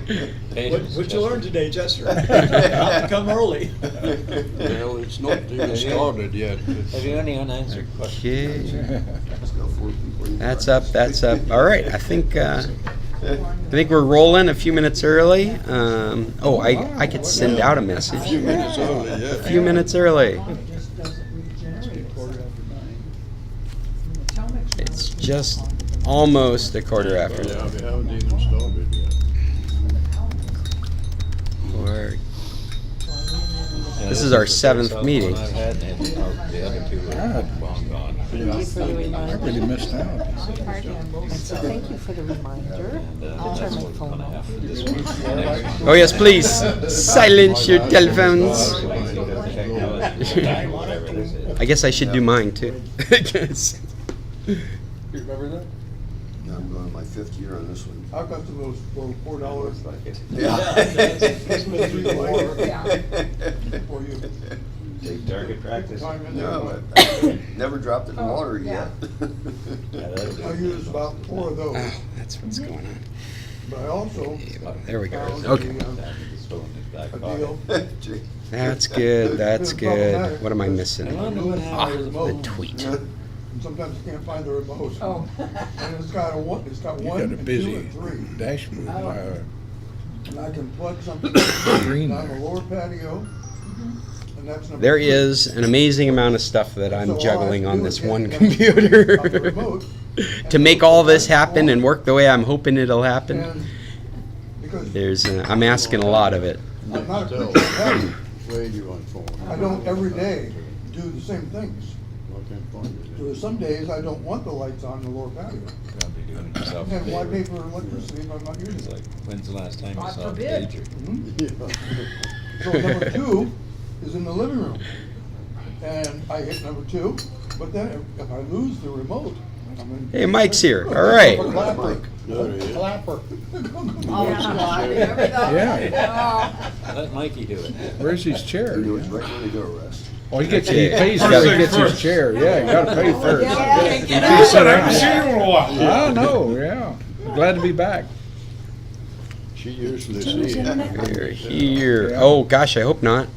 What'd you learn today, Chester? Not to come early. Well, it's not even started yet. Have you any unanswered questions? Okay. That's up. All right, I think we're rolling a few minutes early. I could send out a A message. few minutes early, yeah. A few minutes early. It's just almost a quarter after. Yeah, we haven't even started yet. This is our seventh meeting. I've had, and the other two are long gone. I really missed out. Thank you for the reminder. I'll turn my phone off. Oh yes, please silence your telephones. I guess I should do mine too. You remember that? Yeah, I'm going on my 5th year on this one. I've got the little $4 bucket. For you. Take target practice. Time in there, No, but I've never dropped it in water yet. I use about 4 of those, Oh, that's what's going on. but I also There we go. found Okay. a deal. That's good. That's good. What am I missing? wonder what happened to the The tweet. And sometimes you can't find the remote. Oh. And it's got one You and got a 2 busy and 3. dashboard. And I can plug something Green down the there. lower patio. And that's number There 3. is an amazing amount of stuff that So I'm all I juggling have on to do this is one get on the computer remote to make all this happen and work the way I'm hoping it'll happen. And because I'm asking a lot of it. I'm not a creature of habit. Where you on phone? I don't every day do the same things. I can't find it. So there's some days I don't want the lights on the lower patio. Probably doing it yourself. And why pay for electricity if I'm not using It's it? like, when's the last time you God saw a forbid. pager? So number 2 is in the living room. And I hit number 2, but then if I lose the remote, I'm in. Hey, Mike's here. All right. Clapper. There he is. Clapper. Yeah. Let Mikey do it. Where's his chair? He was right when they go rest. Oh, he Okay. pays Gotta- first, he gets his chair. Yeah, you gotta pay first. Yeah. You can't sit down. I know, yeah. Glad to be back. She usually sees it. We're here. Oh gosh, I hope not.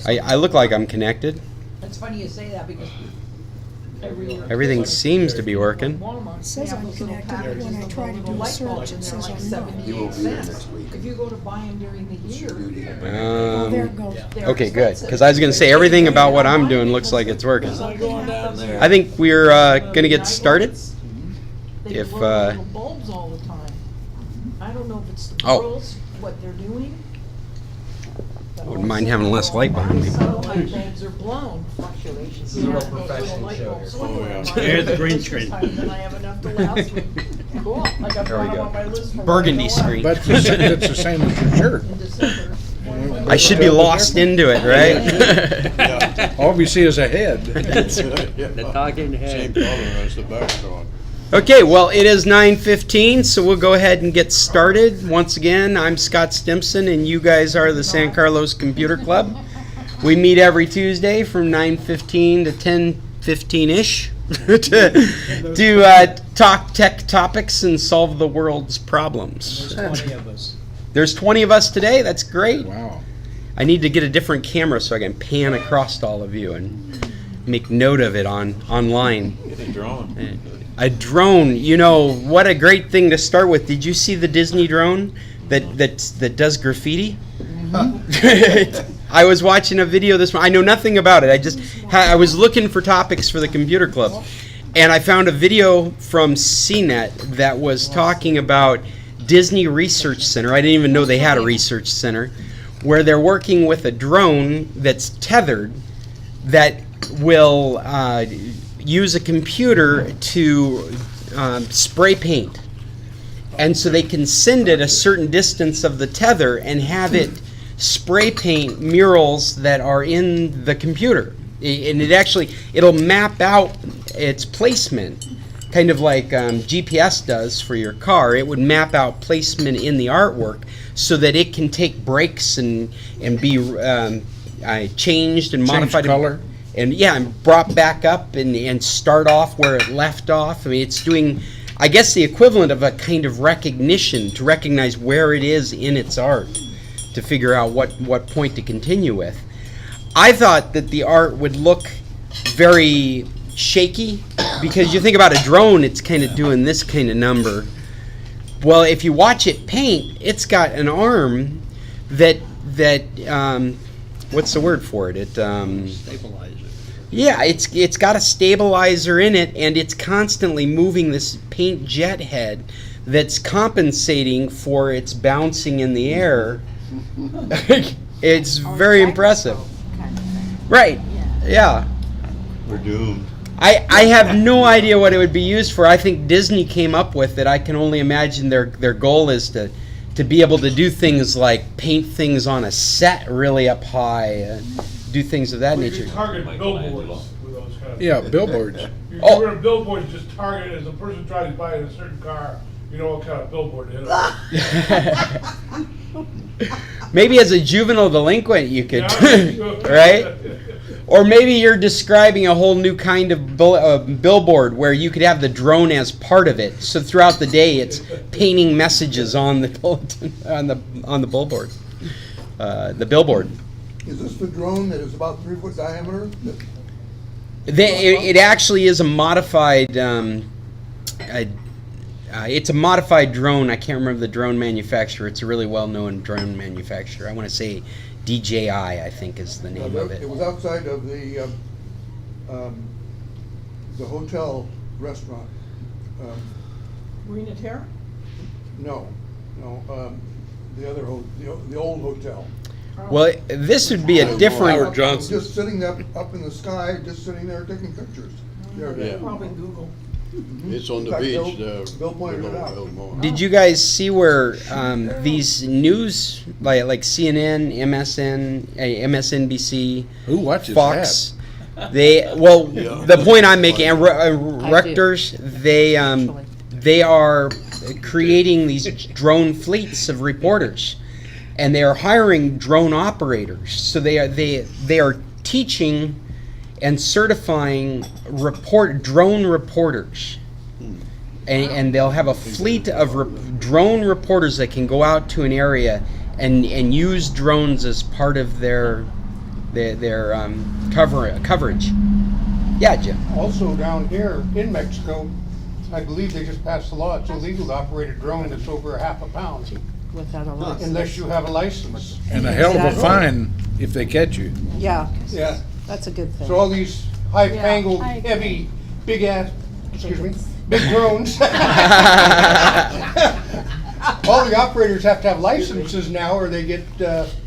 I look like I'm connected. It's funny you say that because every year. Everything seems to be working. Walmart. It says I'm connected, but when I try to do a Light search, bulbs, it and they're says like I'm not. He won't 78 be there cents. next week. If you go to buy them during the year, Oh, there it goes. they're Okay, good. expensive. Because I was going to say everything about what I'm doing looks like it's working. Going down there. I think we're going to get started. They If, blow little bulbs all the time. I don't know if it's the Oh. girls, what they're doing. I wouldn't mind having less light behind me. Satellite bulbs are blown, fluctuations. This is a real Yeah, those professional little light show bulbs. here. So anyway, Oh, yeah. mine Here's the are green this screen. time, and I have enough to last me. Cool. Like I've There we got 'em go. on my list for Burgundy right now. screen. But it's the same as your shirt. In December. I should be lost into it, right? All we see is a head. The talking head. Same color as the background. Okay, well, it is 9:15, so we'll go ahead and get started. Once again, I'm Scott Stimpson, and you guys are the San Carlos Computer Club. We meet every Tuesday from 9:15 to 10:15-ish to talk tech topics and solve the world's problems. There's 20 of us. There's 20 of us today. That's great. Wow. I need to get a different camera so I can pan across to all of you and make note of it online. Get a drone. A drone, you know, what a great thing to start with. Did you see the Disney drone that does graffiti? I was watching a video this morning. I know nothing about it. I was looking for topics for the computer club, and I found a video from CNET that was talking about Disney Research Center. I didn't even know they had a research center, where they're working with a drone that's tethered that will use a computer to spray paint. And so they can send it a certain distance of the tether and have it spray paint murals that are in the computer. And it'll map out its placement, kind of like GPS does for your car. It would map out placement in the artwork so that it can take breaks and be changed and modified. color. And brought back up and start off where it left off. I mean, it's doing, I guess the equivalent of a kind of recognition, to recognize where it is in its art, to figure out what point to continue with. I thought that the art would look very shaky, because you think about a drone, it's kind of doing this kind of number. Well, if you watch it paint, it's got an arm that what's the word for it? Stabilize it. Yeah, it's got a stabilizer in it, and it's constantly moving this paint jet head that's compensating for its bouncing in the air. It's very impressive. Right. Yeah. We're doomed. I have no idea what it would be used for. I think Disney came up with it. I can only imagine their goal is to be able to do things like paint things on a set really up high, do things of that We nature. could target billboards with those kind of. Yeah, billboards. You're Oh. going to billboards, just target it as a person tries to buy a certain car, you know what kind of billboard to hit it. Maybe as a juvenile delinquent you could, Yeah. right? Or maybe you're describing a whole new kind of billboard where you could have the drone as part of it. So throughout the day, it's painting messages on the bulletin, on the billboard, the billboard. Is this the drone that is about 3 foot diameter? It actually is a modified. It's a modified drone. I can't remember the drone manufacturer. It's a really well-known drone manufacturer. I want to say DJI, I think, is the name of it. It was outside of the hotel restaurant. Marina Terra? No, the other the old hotel. Well, this would be a Howard different. Johnson. Just sitting up in the sky, just sitting there taking pictures. There it is. Probably Google. It's on In the fact, beach. Bill pointed it out. Did you guys see where these news, like CNN, MSN, MSNBC, Who watches Fox, the point I'm making, and Reuters, Actually. they are creating these drone fleets of reporters, and they are hiring drone operators. So they are teaching and certifying drone reporters, and they'll have a fleet of drone reporters that can go out to an area and use drones as part of their coverage. Yeah, Jim. Also down here in Mexico, I believe they just passed a law, it's illegal to operate a drone that's over half a pound, Without a license. unless you have a license. And a hell of a Exactly. fine if they catch you. Yeah, Yeah, that's a good thing. so all these high-fangled, Yeah, I agree. heavy, big-ass, big drones. All the operators have to have licenses now, or they get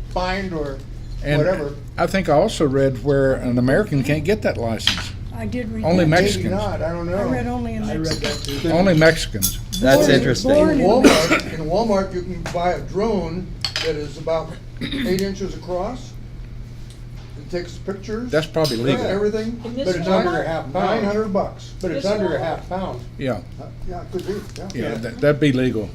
fined or And whatever. I think I also read where an American can't get that license. I did read Only that. Maybe Mexicans. not, I don't I read know. only in I read Mexico. that too. Only Mexicans. That's Born- interesting. born In in- Walmart, you can buy a drone that is about 8 inches across. It takes pictures. That's probably does legal. Everything. In this But it's Walmart? under a half pound. $900. But it's This under a Walmart? half pound. Yeah, Yeah, it could be. yeah, that'd be legal.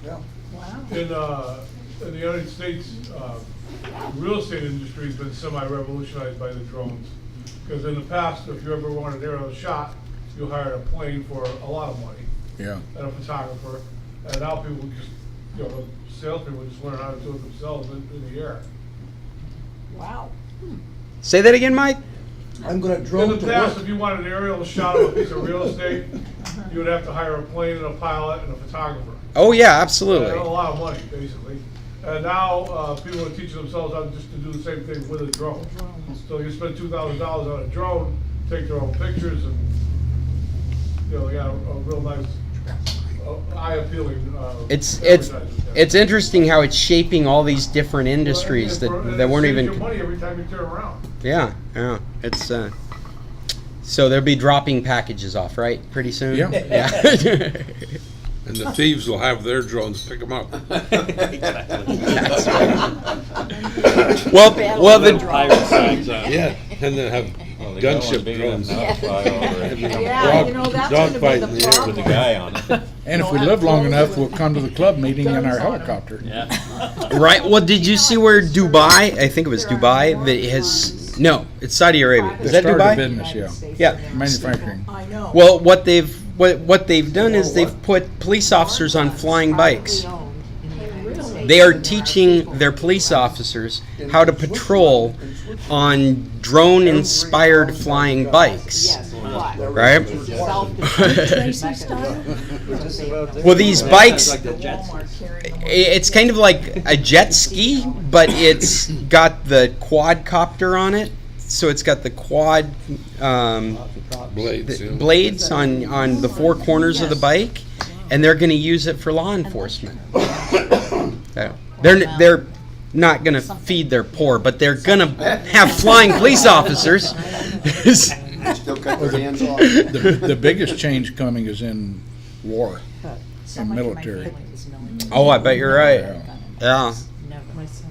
Yeah. Wow. In the United States, the real estate industry has been semi-revolutionized by the drones. Because in the past, if you ever wanted an aerial shot, you hired a plane for a lot of money Yeah. and a photographer. And now people just, the salespeople just learn how to do it themselves in the air. Wow. Say that again, Mike. I'm gonna In drone the to past, work. if you wanted an aerial shot of a piece of real estate, you would have to hire a plane and a pilot and a photographer. Oh yeah, And absolutely. a lot of money, basically. And now, people are teaching themselves how just to do the same thing with a drone. So you spend $2,000 on a drone, take their own pictures, and, they got a real nice, eye-appealing, It's advertising. it's interesting how it's shaping all these different industries that weren't It saves even. you money every time you turn around. Yeah, it's so they'll be dropping packages off, right? Pretty soon. Yeah. Yeah. And the thieves will have their drones pick them up. well, the Pirate signs on. Yeah, and then have Well, they got one gunship big enough drones. now to fly over it. Yeah, that's gonna be dogfight the in the air problem. With the guy on it. And if we live long enough, we'll come to the club meeting in our helicopter. Yeah. right. Well, did you see where Dubai? I think it was Dubai that has. No, it's Saudi Arabia. Is that Started a Dubai? business, yeah. Yeah. Manufacturing. I know. Well, what they've what they've done is they've put police officers on flying bikes. They are teaching their police officers how to patrol on drone-inspired flying bikes. Right? Well, these bikes, it's kind of like a jet ski, but it's got the quadcopter on it. So it's got the quad blades on the four corners of the bike, and they're going to use it for law enforcement. They're not going to feed their poor, but they're going to have flying police officers. Still cut their hands off. The biggest change coming is in war, in military. Oh, I bet you're right. Yeah. Yeah,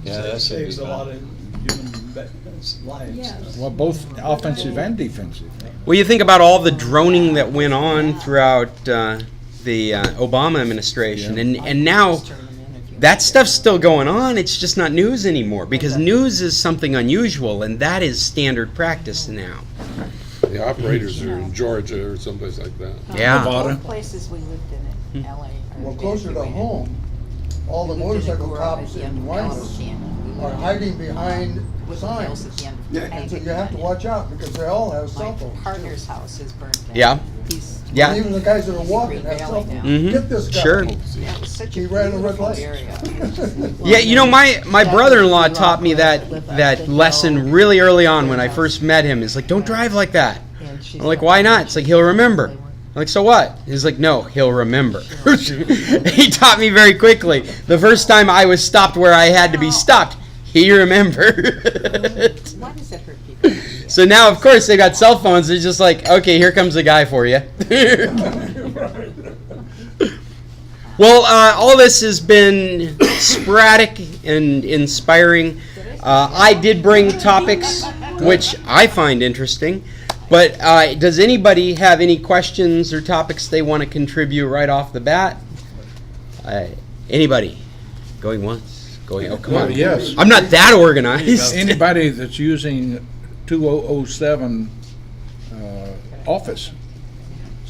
That that's saves a lot of human lives. Well, both offensive and defensive. Well, you think about all the droning that went on throughout the Obama administration, and now that stuff's still going on. It's just not news anymore because news is something unusual, and that is standard practice now. The operators are in Georgia or someplace like that. Yeah. Nevada. Both places we lived in LA. Well, closer to home, all the motorcycle cops in Weymouth are hiding behind signs. And so you have to watch out because they all have cell My phones. partner's house is burnt down. Yeah. He's Yeah. Even the guys that are walking have cell phones. Mhm. Get this guy. Sure. That was such a He ran a red beautiful light. area. Yeah, you know, my brother-in-law taught me that lesson really early on when I first met him. Is like, don't drive like that. I'm like, why not? It's like, he'll remember. I'm like, so what? He's like, no, he'll remember. He taught me very quickly. The first time I was stopped where I had to be stopped, he remembered. Why does that hurt people? So now, of course, they got cell phones. They're just like, okay, here comes the guy for you. Well, all this has been sporadic and inspiring. I did bring topics which I find interesting. But does anybody have any questions or topics they want to contribute right off the bat? Anybody? Going once? Going, oh, come on. Yes. I'm not that organized. Anybody that's using 2007 Office.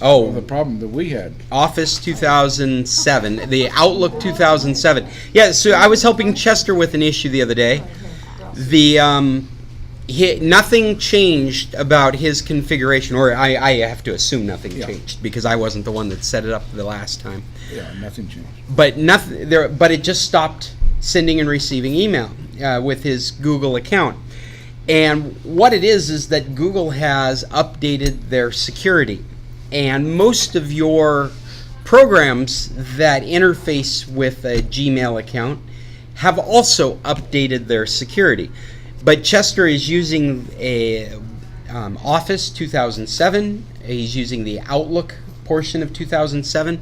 Oh, The problem that we had. Office 2007, the Outlook 2007. Yeah, so I was helping Chester with an issue the other day. Nothing changed about his configuration, or I have to assume nothing changed because I wasn't the one that set it up the last time. Yeah, nothing changed. But nothing there. But it just stopped sending and receiving email with his Google account. And what it is that Google has updated their security, and most of your programs that interface with a Gmail account have also updated their security. But Chester is using a Office 2007. He's using the Outlook portion of 2007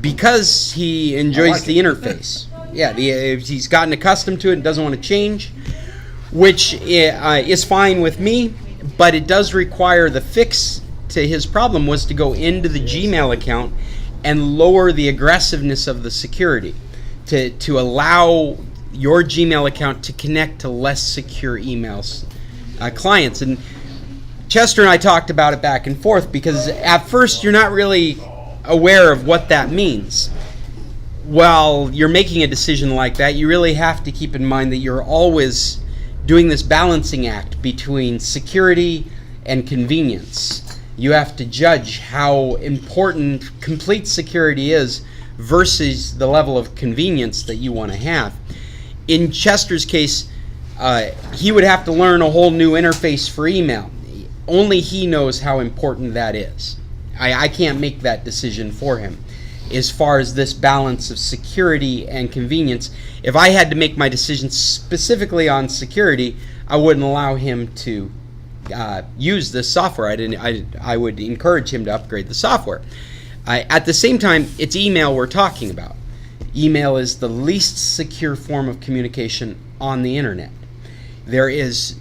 because he enjoys the interface. Yeah, he's gotten accustomed to it and doesn't want to change, which is fine with me, but it does require the fix to his problem was to go into the Gmail account and lower the aggressiveness of the security to allow your Gmail account to connect to less secure emails clients. And Chester and I talked about it back and forth because at first you're not really aware of what that means. While you're making a decision like that, you really have to keep in mind that you're always doing this balancing act between security and convenience. You have to judge how important complete security is versus the level of convenience that you want to have. In Chester's case, he would have to learn a whole new interface for email. Only he knows how important that is. I can't make that decision for him. As far as this balance of security and convenience, if I had to make my decision specifically on security, I wouldn't allow him to use this software. I would encourage him to upgrade the software. At the same time, it's email we're talking about. Email is the least secure form of communication on the internet. There is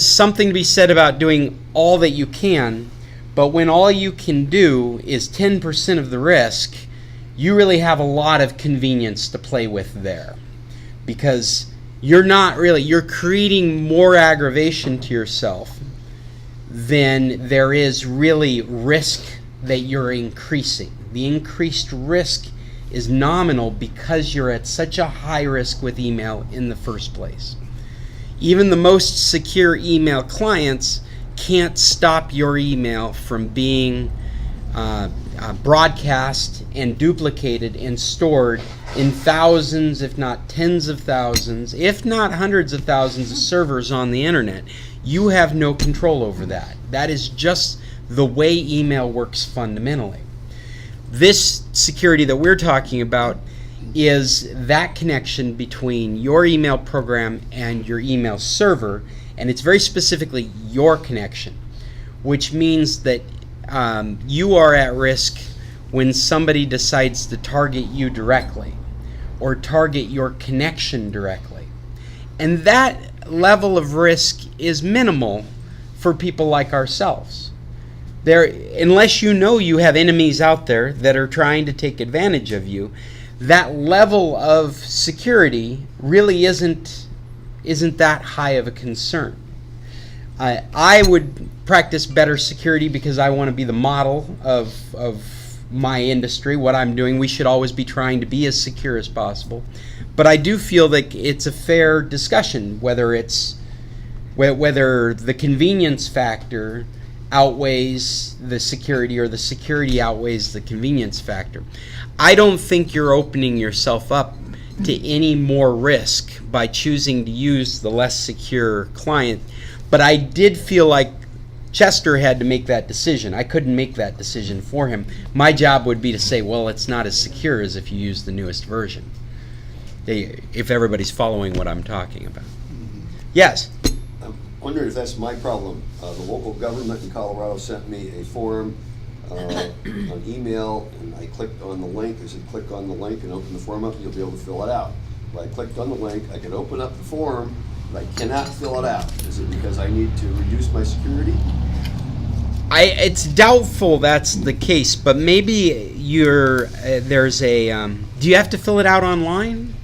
something to be said about doing all that you can, but when all you can do is 10% of the risk, you really have a lot of convenience to play with there. Because you're creating more aggravation to yourself then there is really risk that you're increasing. The increased risk is nominal because you're at such a high risk with email in the first place. Even the most secure email clients can't stop your email from being broadcast and duplicated and stored in thousands, if not tens of thousands, if not hundreds of thousands of servers on the internet. You have no control over that. That is just the way email works fundamentally. This security that we're talking about is that connection between your email program and your email server, and it's very specifically your connection, which means that you are at risk when somebody decides to target you directly or target your connection directly. And that level of risk is minimal for people like ourselves. Unless you know you have enemies out there that are trying to take advantage of you, that level of security really isn't that high of a concern. I would practice better security because I want to be the model of my industry, what I'm doing. We should always be trying to be as secure as possible. But I do feel that it's a fair discussion whether the convenience factor outweighs the security or the security outweighs the convenience factor. I don't think you're opening yourself up to any more risk by choosing to use the less secure client. But I did feel like Chester had to make that decision. I couldn't make that decision for him. My job would be to say, well, it's not as secure as if you use the newest version. If everybody's following what I'm talking about. Yes? I'm wondering if that's my problem. The local government in Colorado sent me a form on email, and I clicked on the link. They said, click on the link and open the form up, and you'll be able to fill it out. Well, I clicked on the link. I could open up the form, but I cannot fill it out. Is it because I need to reduce my security? It's doubtful that's the case, but maybe there's a. Do you have to fill it out online?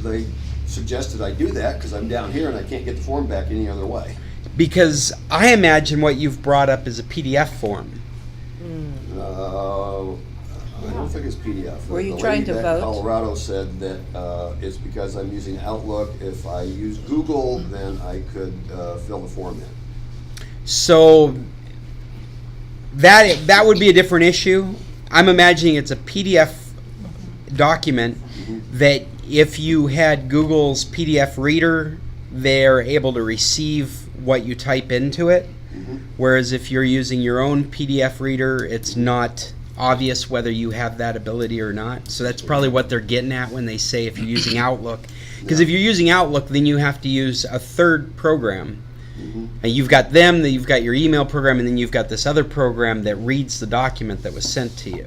They suggested I do that because I'm down here and I can't get the form back any other way. Because I imagine what you've brought up is a PDF form. I don't think it's PDF. Were you trying to vote? Colorado said that it's because I'm using Outlook. If I use Google, then I could fill the form in. So that would be a different issue. I'm imagining it's a PDF document that if you had Google's PDF reader, they're able to receive what you type into it. Whereas if you're using your own PDF reader, it's not obvious whether you have that ability or not. So that's probably what they're getting at when they say if you're using Outlook. Because if you're using Outlook, then you have to use a third program. And you've got them, then you've got your email program, and then you've got this other program that reads the document that was sent to you,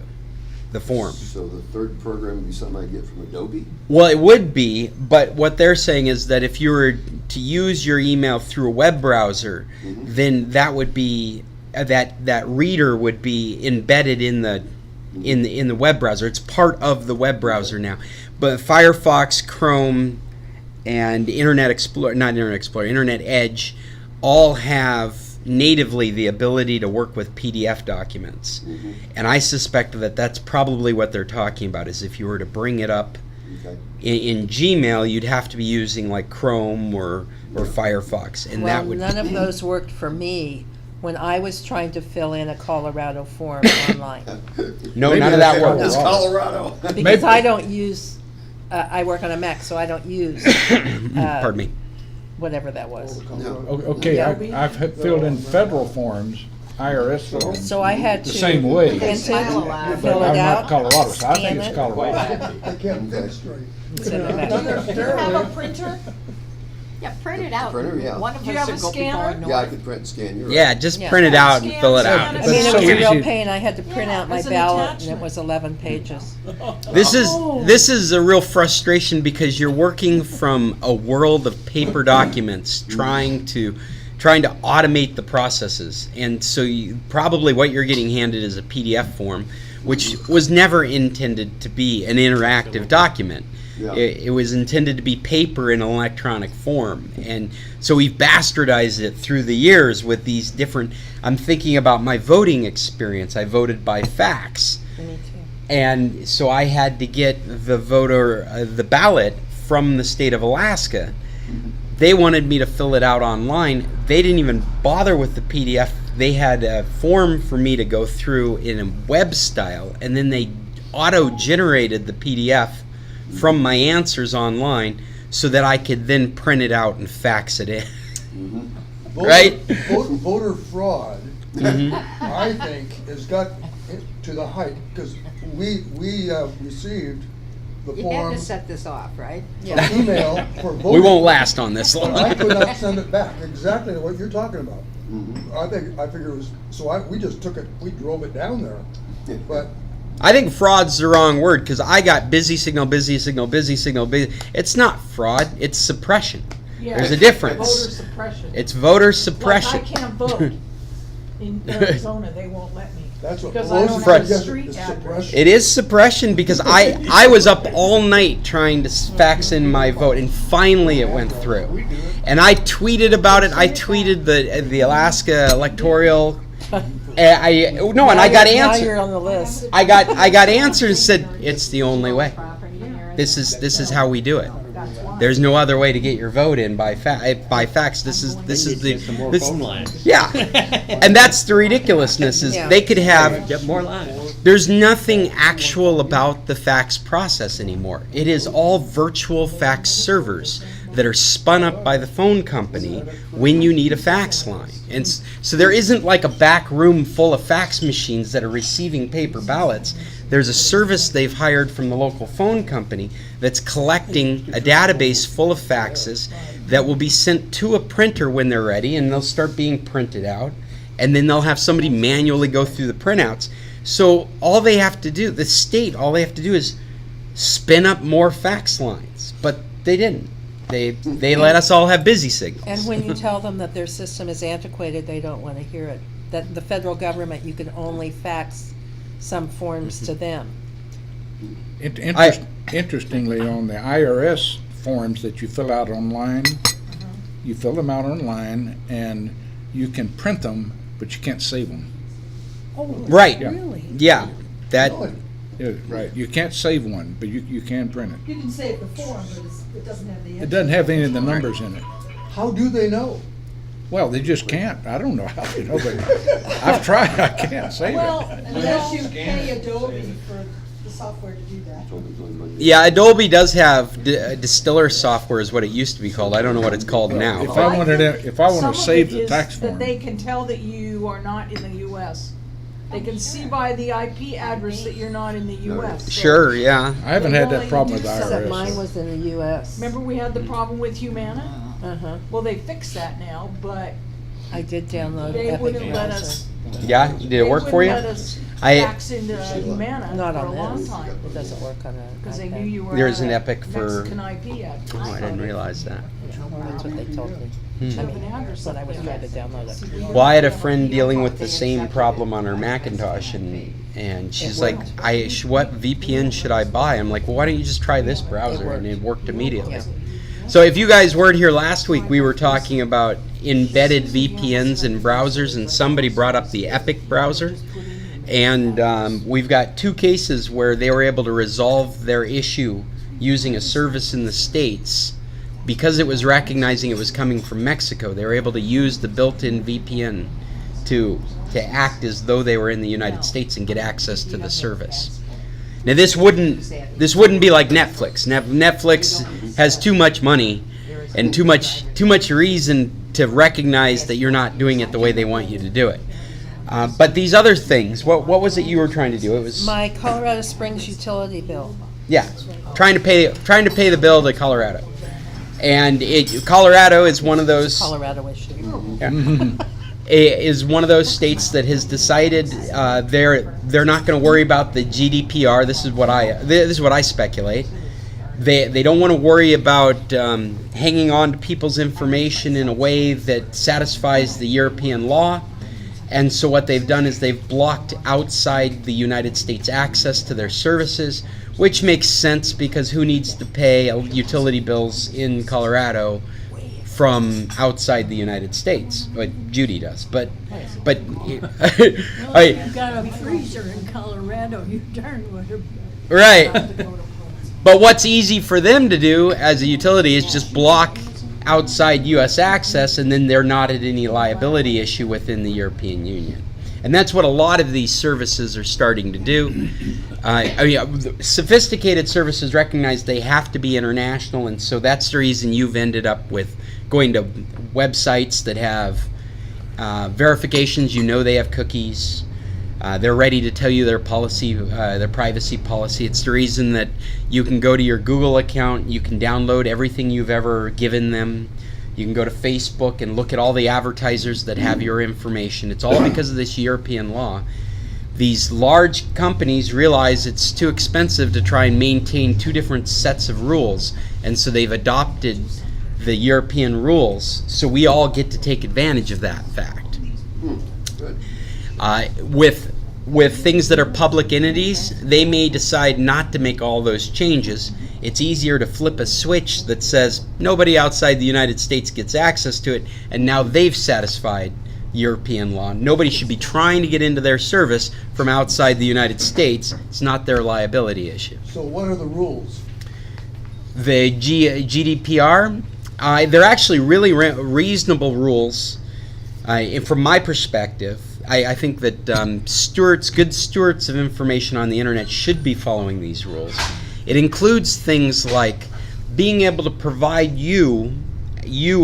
the form. So the third program would be something I get from Adobe? Well, it would be, but what they're saying is that if you were to use your email through a web browser, then that would be that reader would be embedded in the web browser. It's part of the web browser now. But Firefox, Chrome, and Internet Edge all have natively the ability to work with PDF documents. And I suspect that that's probably what they're talking about, is if you were to bring it up in Gmail, you'd have to be using like Chrome or Firefox. And Well, that would none of those worked for me when I was trying to fill in a Colorado form online. No, Maybe none of that's that works. It's Colorado. Because I don't use, I work on a Mac, so I don't use Pardon me. whatever that was. Okay, I've filled in federal forms, IRS forms, So I had the to same way. print it, But fill I'm it not out, Colorado, so I think scan it's it. Colorado. I can't think straight. send it back. Do you have a printer? Yeah, print it out. Printer, yeah. One of us will go before Yeah, I could print and scan. You're right. Yeah, just Yeah. print it out and fill it out. I That's mean, it was so a real easy. pain. I had to print out my as an ballot, and it attachment. was 11 pages. This is a real frustration because you're working from a world of paper documents, trying to automate the processes, and so probably what you're getting handed is a PDF form, which was never intended to be an interactive document. Yeah. It was intended to be paper in an electronic form. And so we've bastardized it through the years with these different, I'm thinking about my voting experience. I voted by fax. Me too. And so I had to get the the ballot from the state of Alaska. They wanted me to fill it out online. They didn't even bother with the PDF. They had a form for me to go through in a web style, and then they auto-generated the PDF from my answers online so that I could then print it out and fax it in. Right? Voter fraud, I think, has got to the height, because we received the You had form, to set this off, right? an email for voting. We won't last on this And I could long. not send it back, exactly what you're talking about. I figure it was, we just took it, we drove it down there, but I think fraud's the wrong word, because I got busy signal, busy signal, busy signal, busy. It's not fraud, it's suppression. Yeah, There's a difference. Voter suppression. It's voter suppression. Like I can't vote in Arizona, they won't let me. that's what Because I Pelosi don't have a suggested, street is address. suppression. It is suppression because I was up all night trying to fax in my vote, and finally it went through. And I tweeted about it. I tweeted the Alaska electoral. And I got Now you're answers. on the list. I got answers and said it's the only way. This is how we do it. There's no other way to get your vote in by fax. This is the Some more this- phone lines. yeah, and that's the ridiculousness. Is Yeah. they could have. Get more lines. There's nothing actual about the fax process anymore. It is all virtual fax servers that are spun up by the phone company when you need a fax line. And so there isn't like a back room full of fax machines that are receiving paper ballots. There's a service they've hired from the local phone company that's collecting a database full of faxes that will be sent to a printer when they're ready, and they'll start being printed out. And then they'll have somebody manually go through the printouts. So all they have to do, the state, all they have to do is spin up more fax lines. But they didn't. They let us all have busy signals. And when you tell them that their system is antiquated, they don't want to hear it. That the federal government, you can only fax some forms to them. Interestingly, on the IRS forms that you fill out online, you fill them out online and you can print them, but you can't save them. Oh, Right. really? Yeah, that Yeah, right. You can't save one, but you can print it. You can save the form, but it doesn't have the. It doesn't have any of the numbers in it. How do they know? Well, they just can't. I don't know how they know, but I've tried. I can't save Well, it. unless you pay Adobe for the software to do that. yeah. Adobe does have distiller software, is what it used to be called. I don't know what it's called now. If I wanted to save the tax That form, they can tell that you are not in the US. They can see by the IP address that you're not in the US. So Sure, yeah. I haven't had that problem with Except mine IRS. was in the US. remember we had the problem with Humana? Uh-huh. Well, they fixed that now, but I did download they Epic wouldn't let Browser. us. Yeah, did it work for you? They wouldn't let us I- fax into Humana Not for a on long this. time. It doesn't work on a. Because they iPad. knew you were There's at an a Epic for- Mexican IP address. Oh, I didn't realize that. That's what they told me. I Have mean, an address when I up was there. trying to download it. Well, I had a friend dealing with the same problem on her Macintosh, and she's like, what VPN should I buy? I'm like, well, why don't you just try this browser? And it worked immediately. Yeah. So if you guys weren't here last week, we were talking about embedded VPNs in browsers, and somebody brought up the Epic browser. And we've got 2 cases where they were able to resolve their issue using a service in the States. Because it was recognizing it was coming from Mexico, they were able to use the built-in VPN to act as though they were in the United States and get access to the service. Now this wouldn't be like Netflix. Netflix has too much money and too much reason to recognize that you're not doing it the way they want you to do it. But these other things, what was it you were trying to do? It was My Colorado Springs utility bill. yeah, trying to pay the bill to Colorado, and Colorado is one of those. Colorado issue. Is one of those states that has decided they're not going to worry about the GDPR. This is what I speculate. They don't want to worry about hanging on to people's information in a way that satisfies the European law. And so what they've done is they've blocked outside the United States access to their services, which makes sense because who needs to pay utility bills in Colorado from outside the United States? But Judy does. But You've got a freezer in Colorado, you darn would have. right. But what's easy for them to do as a utility is just block outside U.S. access, and then they're not at any liability issue within the European Union. And that's what a lot of these services are starting to do. Sophisticated services recognize they have to be international, and so that's the reason you've ended up with going to websites that have verifications. You know they have cookies. They're ready to tell you their policy, their privacy policy. It's the reason that you can go to your Google account, you can download everything you've ever given them. You can go to Facebook and look at all the advertisers that have your information. It's all because of this European law. These large companies realize it's too expensive to try and maintain two different sets of rules, and so they've adopted the European rules, so we all get to take advantage of that fact. Good. With things that are public entities, they may decide not to make all those changes. It's easier to flip a switch that says nobody outside the United States gets access to it, and now they've satisfied European law. Nobody should be trying to get into their service from outside the United States. It's not their liability issue. So what are the rules? The GDPR, they're actually really reasonable rules. From my perspective, I think that good stewards of information on the internet should be following these rules. It includes things like being able to provide you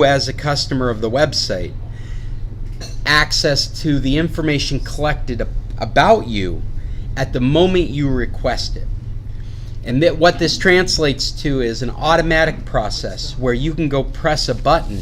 as a customer of the website, access to the information collected about you at the moment you request it. And what this translates to is an automatic process where you can go press a button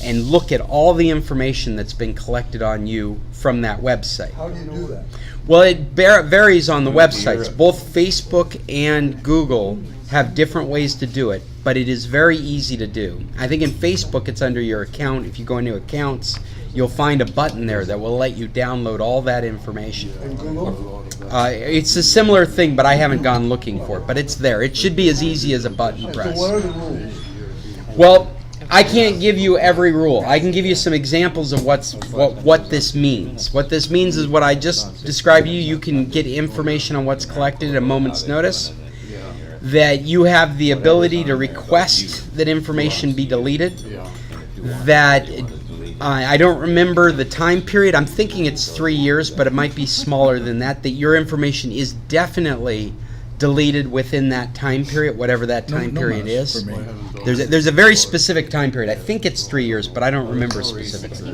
and look at all the information that's been collected on you from that website. How do you do that? Well, it varies on the websites. Both Facebook and Google have different ways to do it, but it is very easy to do. I think in Facebook it's under your account. If you go into accounts, you'll find a button there that will let you download all that information. And Google? It's a similar thing, but I haven't gone looking for it. But it's there. It should be as easy as a button press. So what are the rules? Well, I can't give you every rule. I can give you some examples of what this means. What this means is what I just described to you. You can get information on what's collected at a moment's notice. That you have the ability to request that information be deleted. That I don't remember the time period. I'm thinking it's 3 years, but it might be smaller than that. That your information is definitely deleted within that time period, whatever that time period is. There's a very specific time period. I think it's 3 years, but I don't remember specifically.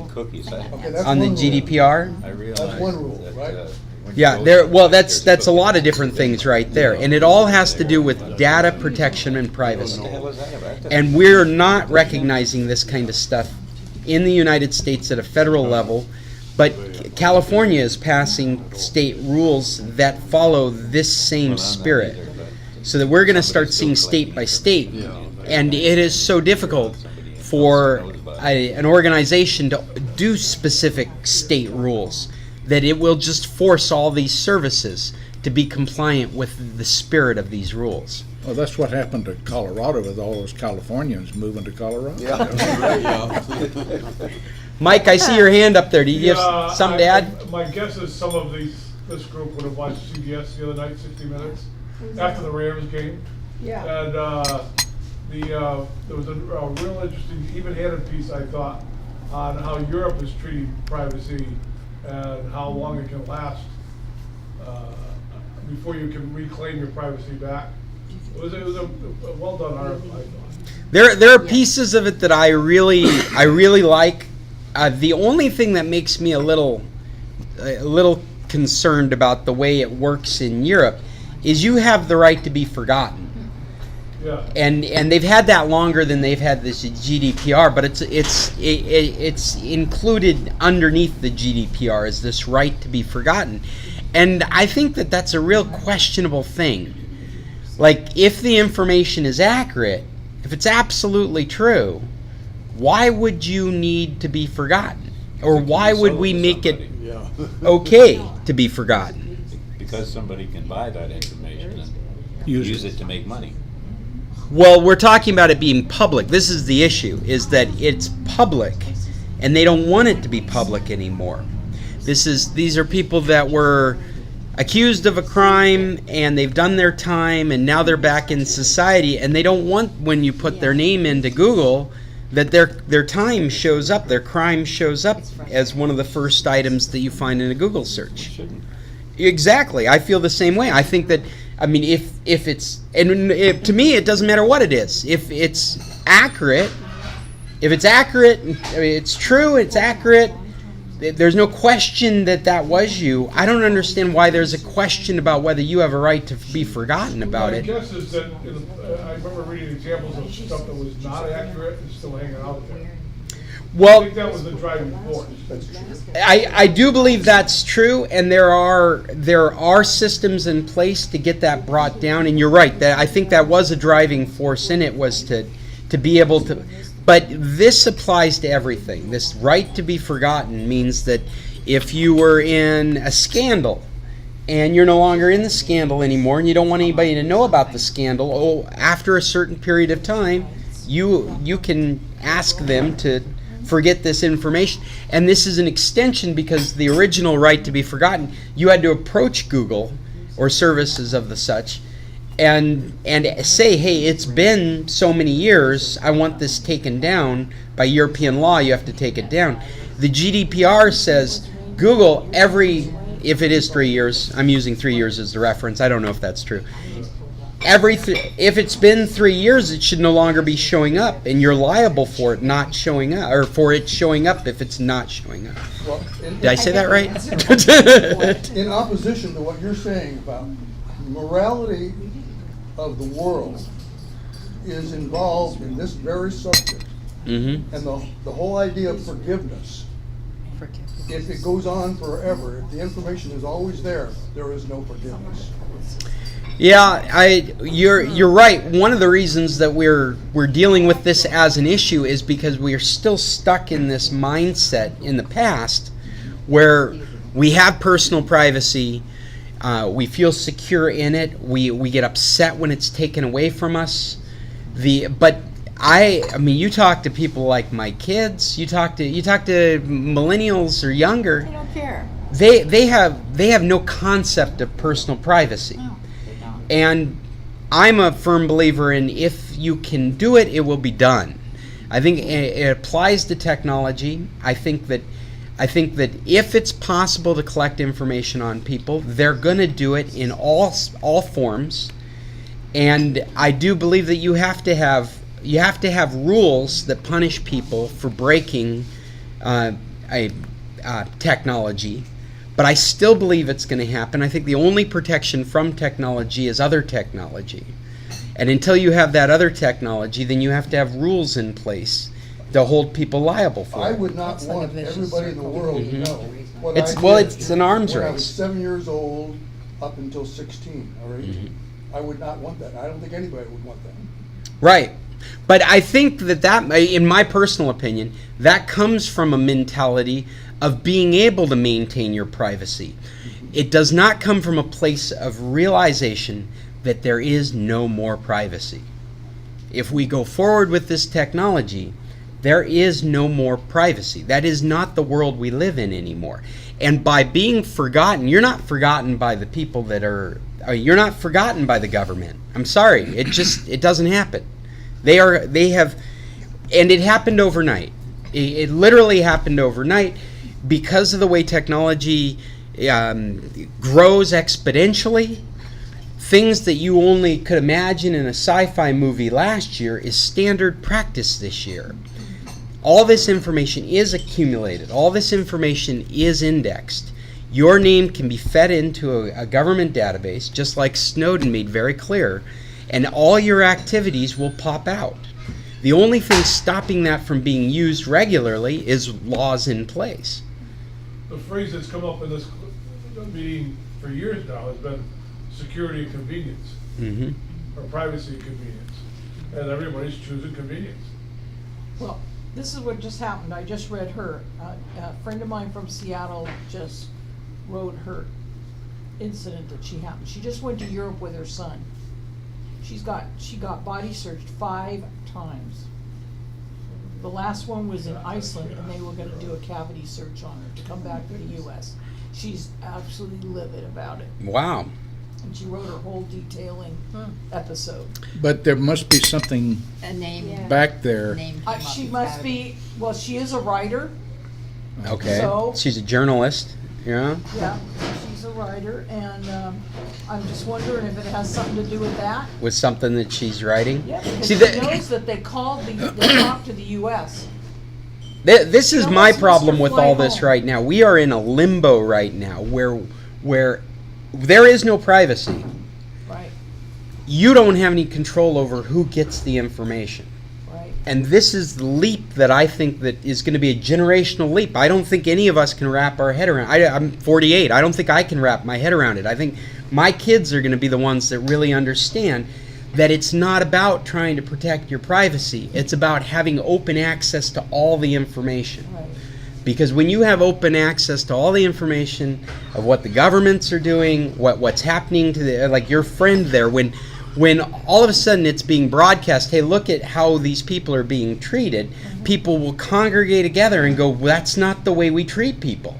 Cookies. Okay, that's On the one rule. GDPR? That's one rule, right? Yeah, that's a lot of different things right there, and it all has to do with data protection and privacy. And we're not recognizing this kind of stuff in the United States at a federal level, but California is passing state rules that follow this same spirit, so that we're going to start seeing state by state, and it is so difficult for an organization to do specific state rules that it will just force all these services to be compliant with the spirit of these rules. Well, that's what happened to Colorado with all those Californians moving to Colorado. Mike, I see your hand up there. Do you have something to add? My guess is some of this group would have watched CBS the other night, 60 Minutes, after the Rams game. Yeah. And there was a real interesting, even-handed piece, I thought, on how Europe is treating privacy and how long it can last before you can reclaim your privacy back. It was a well done article, I thought. There are pieces of it that I really like. The only thing that makes me a little concerned about the way it works in Europe is you have the right to be forgotten. Yeah. And they've had that longer than they've had this GDPR, but it's included underneath the GDPR is this right to be forgotten, and I think that that's a real questionable thing. Like, if the information is accurate, if it's absolutely true, why would you need to be forgotten, or why would we make it okay to be forgotten? Because somebody can buy that information use it to make money. Well, we're talking about it being public. This is the issue, is that it's public, and they don't want it to be public anymore. These are people that were accused of a crime, and they've done their time, and now they're back in society, and they don't want, when you put their name into Google, that their time shows up, their crime shows up as one of the first items that you find in a Google search. Exactly. I feel the same way. I think that, I mean, if it's, and to me, it doesn't matter what it is. If it's accurate, I mean, it's true, it's accurate, there's no question that was you. I don't understand why there's a question about whether you have a right to be forgotten about My it. guess is that, I remember reading examples of stuff that was not accurate and still hanging out there. Well, I think that was the driving force. I do believe that's true, and there are systems in place to get that brought down. And you're right, that I think that was a driving force in it, was to be able to. But this applies to everything. This right to be forgotten means that if you were in a scandal and you're no longer in the scandal anymore, and you don't want anybody to know about the scandal, after a certain period of time, you can ask them to forget this information. And this is an extension, because the original right to be forgotten, you had to approach Google or services of the such and say, hey, it's been so many years, I want this taken down. By European law, you have to take it down. The GDPR says Google, if it is 3 years, I'm using 3 years as the reference, I don't know if that's true. If it's been 3 years, it should no longer be showing up, and you're liable for it not showing up, or for it showing up if it's not showing up. Well, Did I say that right? in opposition to what you're saying about morality of the world is involved in this very subject. Mm-hmm. And the whole idea of forgiveness, if it goes on forever, if the information is always there is no forgiveness. Yeah, you're right. One of the reasons that we're dealing with this as an issue is because we are still stuck in this mindset in the past where we have personal privacy, we feel secure in it, we get upset when it's taken away from us. But I mean, you talk to people like my kids, you talk to millennials or younger. They don't care. They have no concept of personal privacy. And I'm a firm believer in, if you can do it, it will be done. I think it applies to technology. I think that if it's possible to collect information on people, they're going to do it in all forms. And I do believe that you have to have rules that punish people for breaking technology. But I still believe it's going to happen. I think the only protection from technology is other technology. And until you have that other technology, then you have to have rules in place to hold people liable for I it. would not want everybody in the world to know what It's an arms when race. I was 7 years old up until 16 or 18. I would not want that. I don't think anybody would want that. Right. But I think that, in my personal opinion, that comes from a mentality of being able to maintain your privacy. It does not come from a place of realization that there is no more privacy. If we go forward with this technology, there is no more privacy. That is not the world we live in anymore. And by being forgotten, you're not forgotten by the people that you're not forgotten by the government. I'm sorry, it doesn't happen. They have, and it happened overnight. It literally happened overnight. Because of the way technology grows exponentially, things that you only could imagine in a sci-fi movie last year is standard practice this year. All this information is accumulated. All this information is indexed. Your name can be fed into a government database, just like Snowden made very clear, and all your activities will pop out. The only thing stopping that from being used regularly is laws in place. The phrase that's come up in this meeting for years now has been security and convenience, or privacy and convenience, and everybody's choosing convenience. Well, this is what just happened. I just read her. A friend of mine from Seattle just wrote her incident that she happened. She just went to Europe with her son. she got body searched 5 times. The last one was in Iceland, and they were gonna do a cavity search on her to come back to the US. She's absolutely livid about it, Wow. and she wrote her whole detailing episode. But there must be something A name. back there. Name came up She with must that. be, well, she is a writer, Okay. So- She's a journalist. Yeah. yeah, she's a writer, and I'm just wondering if it has something to do with that. With something that she's writing. Yeah, because See, she knows that they talked to the US. This is She my almost problem must with fly all this home. right now. We are in a limbo right now where there is no privacy. Right, You don't have any control over who gets the information. right. And this is the leap that I think that is going to be a generational leap. I don't think any of us can wrap our head around. I'm 48. I don't think I can wrap my head around it. I think my kids are going to be the ones that really understand that it's not about trying to protect your privacy. It's about having open access to all the information. Right. Because when you have open access to all the information of what the governments are doing, what's happening to the, like your friend there, when all of a sudden it's being broadcast, hey, look at how these people are being treated, people will congregate together and go, well, that's not the way we treat people.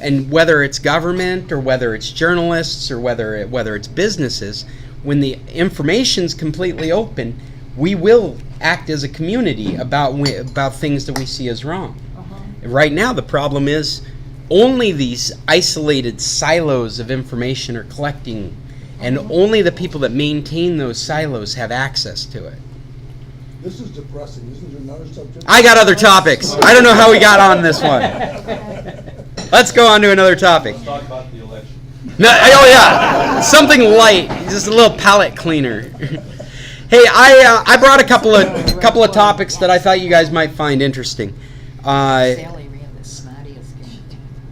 And whether it's government or whether it's journalists or whether it's businesses, when the information's completely open, we will act as a community about things that we see as wrong. Right now, the problem is only these isolated silos of information are collecting, and only the people that maintain those silos have access to it. This is depressing, isn't there another subject? I got other topics. I don't know how we got on this one. Let's go on to another topic. Let's talk about the election. No, oh yeah, something light, just a little palate cleaner. Hey, I brought a couple of topics that I thought you guys might find interesting. Sally ran the snottiest game.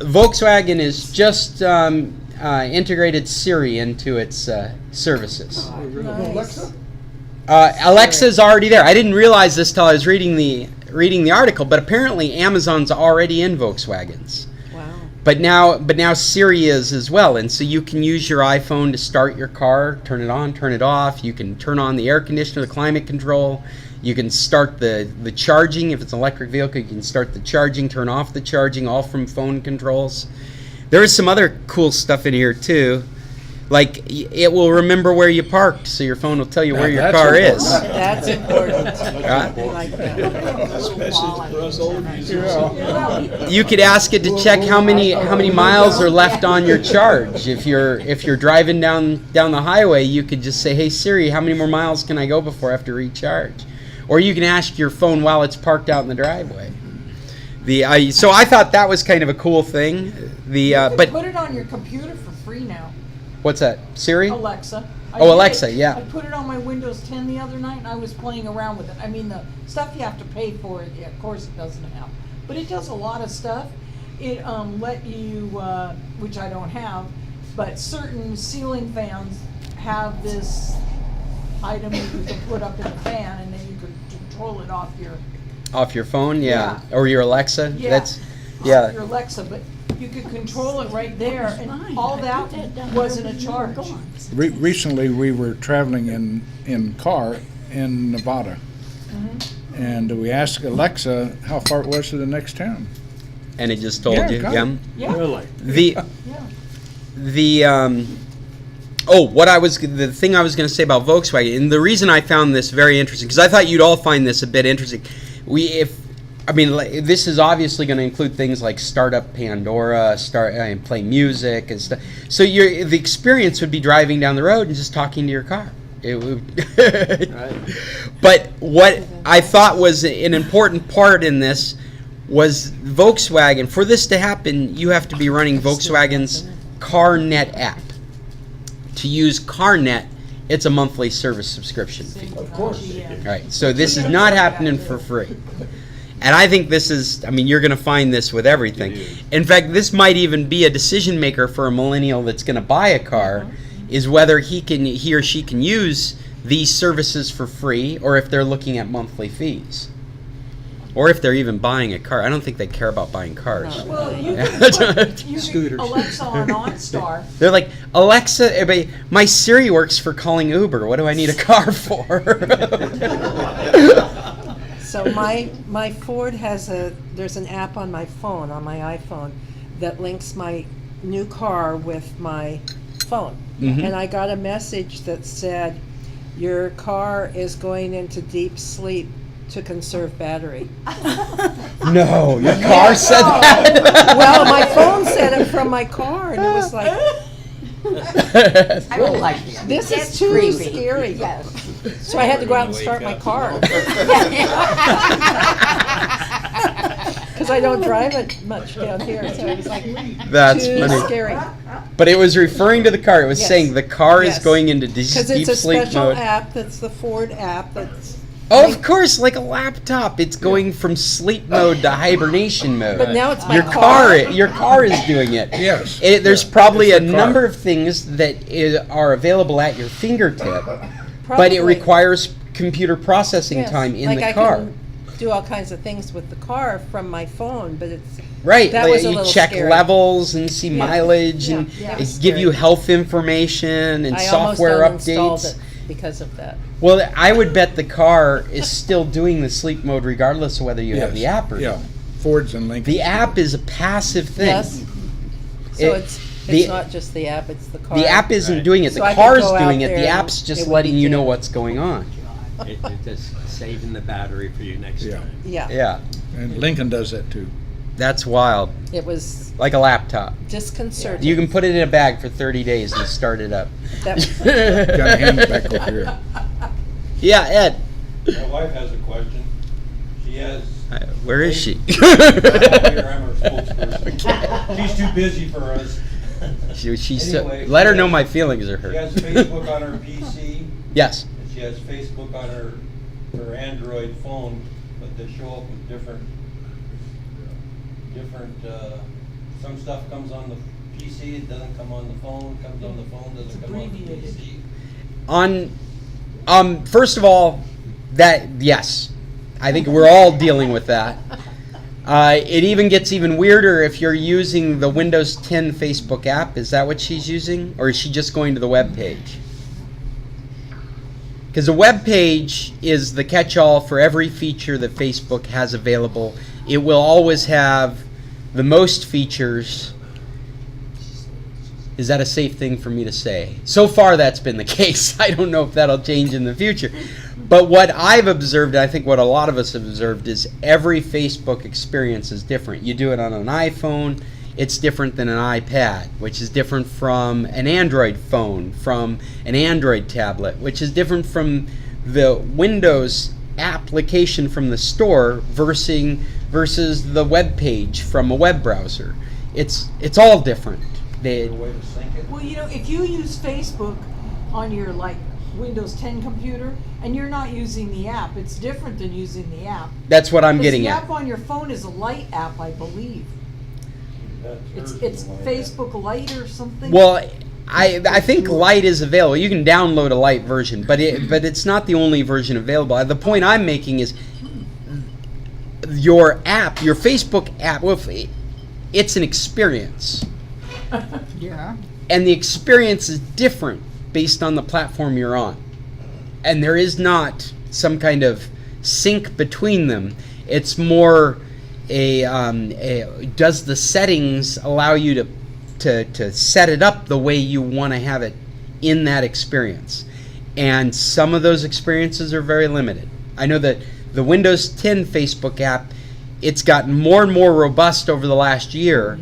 Volkswagen has just integrated Siri into its services. Alexa? Alexa's already there. I didn't realize this till I was reading the article, but apparently Amazon's already in Volkswagens. Wow. But now Siri is as well, and so you can use your iPhone to start your car, turn it on, turn it off. You can turn on the air conditioner, the climate control. You can start the charging. If it's an electric vehicle, you can start the charging, turn off the charging, all from phone controls. There is some other cool stuff in here too. Like, it will remember where you parked, so your phone will tell you where your that's car important. is. That's important. Right? I like that. Especially for us old users. You could ask it to check how many miles are left on your charge. If you're driving down the highway, you could just say, "Hey Siri, how many more miles can I go before I have to recharge?" Or you can ask your phone while it's parked out in the driveway. So I thought that was kind of a cool thing. But Put it on your computer for free now. what's that? Siri? Alexa. Oh, Alexa, yeah. I put it on my Windows 10 the other night, and I was playing around with it. I mean, the stuff you have to pay for, yeah, of course it doesn't have. But it does a lot of stuff. It let you, which I don't have, but certain ceiling fans have this item that you can put up in the fan, and then you can control it off your phone, yeah. Or your Alexa. Yeah. Yeah. your Alexa, but you could control it right there, and all that wasn't a charge. Recently, we were traveling in car in Nevada, and we asked Alexa how far it was to the next town. And it just told Yeah, you. got Yeah. it. Yeah. Really? The thing I was going to say about Volkswagen, and the reason I found this very interesting, because I thought you'd all find this a bit interesting. This is obviously going to include things like start up Pandora, and play music and stuff. So the experience would be driving down the road and just talking to your car. It would. Right. But what I thought was an important part in this was Volkswagen. For this to happen, you have to be running Volkswagen's CarNet app. To use CarNet, it's a monthly service subscription fee. Of course. Right. So this is not happening for free. And I think this is, you're going to find this with everything. In fact, this might even be a decision maker for a millennial that's going to buy a car, is whether he or she can use these services for free or if they're looking at monthly fees. Or if they're even buying a car. I don't think they care about buying cars. No. Well, you Yeah. can put Scooters. Alexa on OnStar. They're like, Alexa, everybody, my Siri works for calling Uber. What do I need a car for? So my Ford there's an app on my phone, on my iPhone, that links my new car with my phone. Mhm. And I got a message that said, your car is going into deep sleep to conserve battery. No, your car said that? Well, my phone said it from my car, and it was like, I don't like that. this That's is too creepy. scary. Yes. So I had to go out and start my car. Because I don't drive it much down here, so it was like That's too funny. scary. But it was referring to the car. It was Yes. saying the car is Yes. going into deep Because it's a sleep special mode. app that's the Ford app that's. Oh, of course, like a laptop. It's going from sleep mode to hibernation mode. But now it's my your car. Your car is doing it. Yes. There's Yeah. probably a It's your car. number of things that are available at your fingertip, but Probably. it requires computer processing Yes, time in like the I car. can do all kinds of things with the car from my phone, but it's. Right, That like was a you little check scary. levels and see Yeah. mileage Yeah. and Yeah. it It's give you scary. health information and I software almost uninstalled updates. it because of that. Well, I would bet the car is still doing the sleep mode regardless of whether you have the Yes. app or Yeah, not. Fords and Lincolns. The app is a passive thing. Yes. So It- it's the- not just the app, it's the car. The app isn't Right. doing it. So The I could car's go out doing it. there The and app's just it would letting be you know dim. what's going on. It's just saving the battery for you next Yeah. time. Yeah. Yeah, And Lincoln does that too. that's wild. It was Like a laptop. disconcerting. You can put it in a bag for 30 days and start it up. That- Gotta hand it back over here. Yeah, Ed. My wife has a question. She has. Where is she? Here, I'm her spokesperson. She's too busy for us. Anyway, Let her she know has- my feelings are She has hurt. Facebook on her PC, Yes. and she has Facebook on her Android phone, but they show up with different, some stuff comes on the PC, it doesn't come on the phone, comes on the phone, doesn't come on the PC. First of all, yes, I think we're all dealing with that. It even gets even weirder if you're using the Windows 10 Facebook app. Is that what she's using? Or is she just going to the web page? Because the web page is the catch-all for every feature that Facebook has available. It will always have the most features. Is that a safe thing for me to say? So far, that's been the case. I don't know if that'll change in the future. But what I've observed, I think what a lot of us have observed, is every Facebook experience is different. You do it on an iPhone, it's different than an iPad, which is different from an Android phone, from an Android tablet, which is different from the Windows application from the store versus the web page from a web browser. It's all different. Well, you know, if you use Facebook on your Windows 10 computer and you're not using the app, it's different than using the app. That's what I'm getting The at. app on your phone is a Lite app, I believe. It's Facebook Lite or something. Well, I think Lite is available. You can download a Lite version, but it's not the only version available. The point I'm making is your app, your Facebook app, well, it's an experience. Yeah. And the experience is different based on the platform you're on. And there is not some kind of sync between them. It's more does the settings allow you to set it up the way you want to have it in that experience. And some of those experiences are very limited. I know that the Windows 10 Facebook app, it's gotten more and more robust over the last year,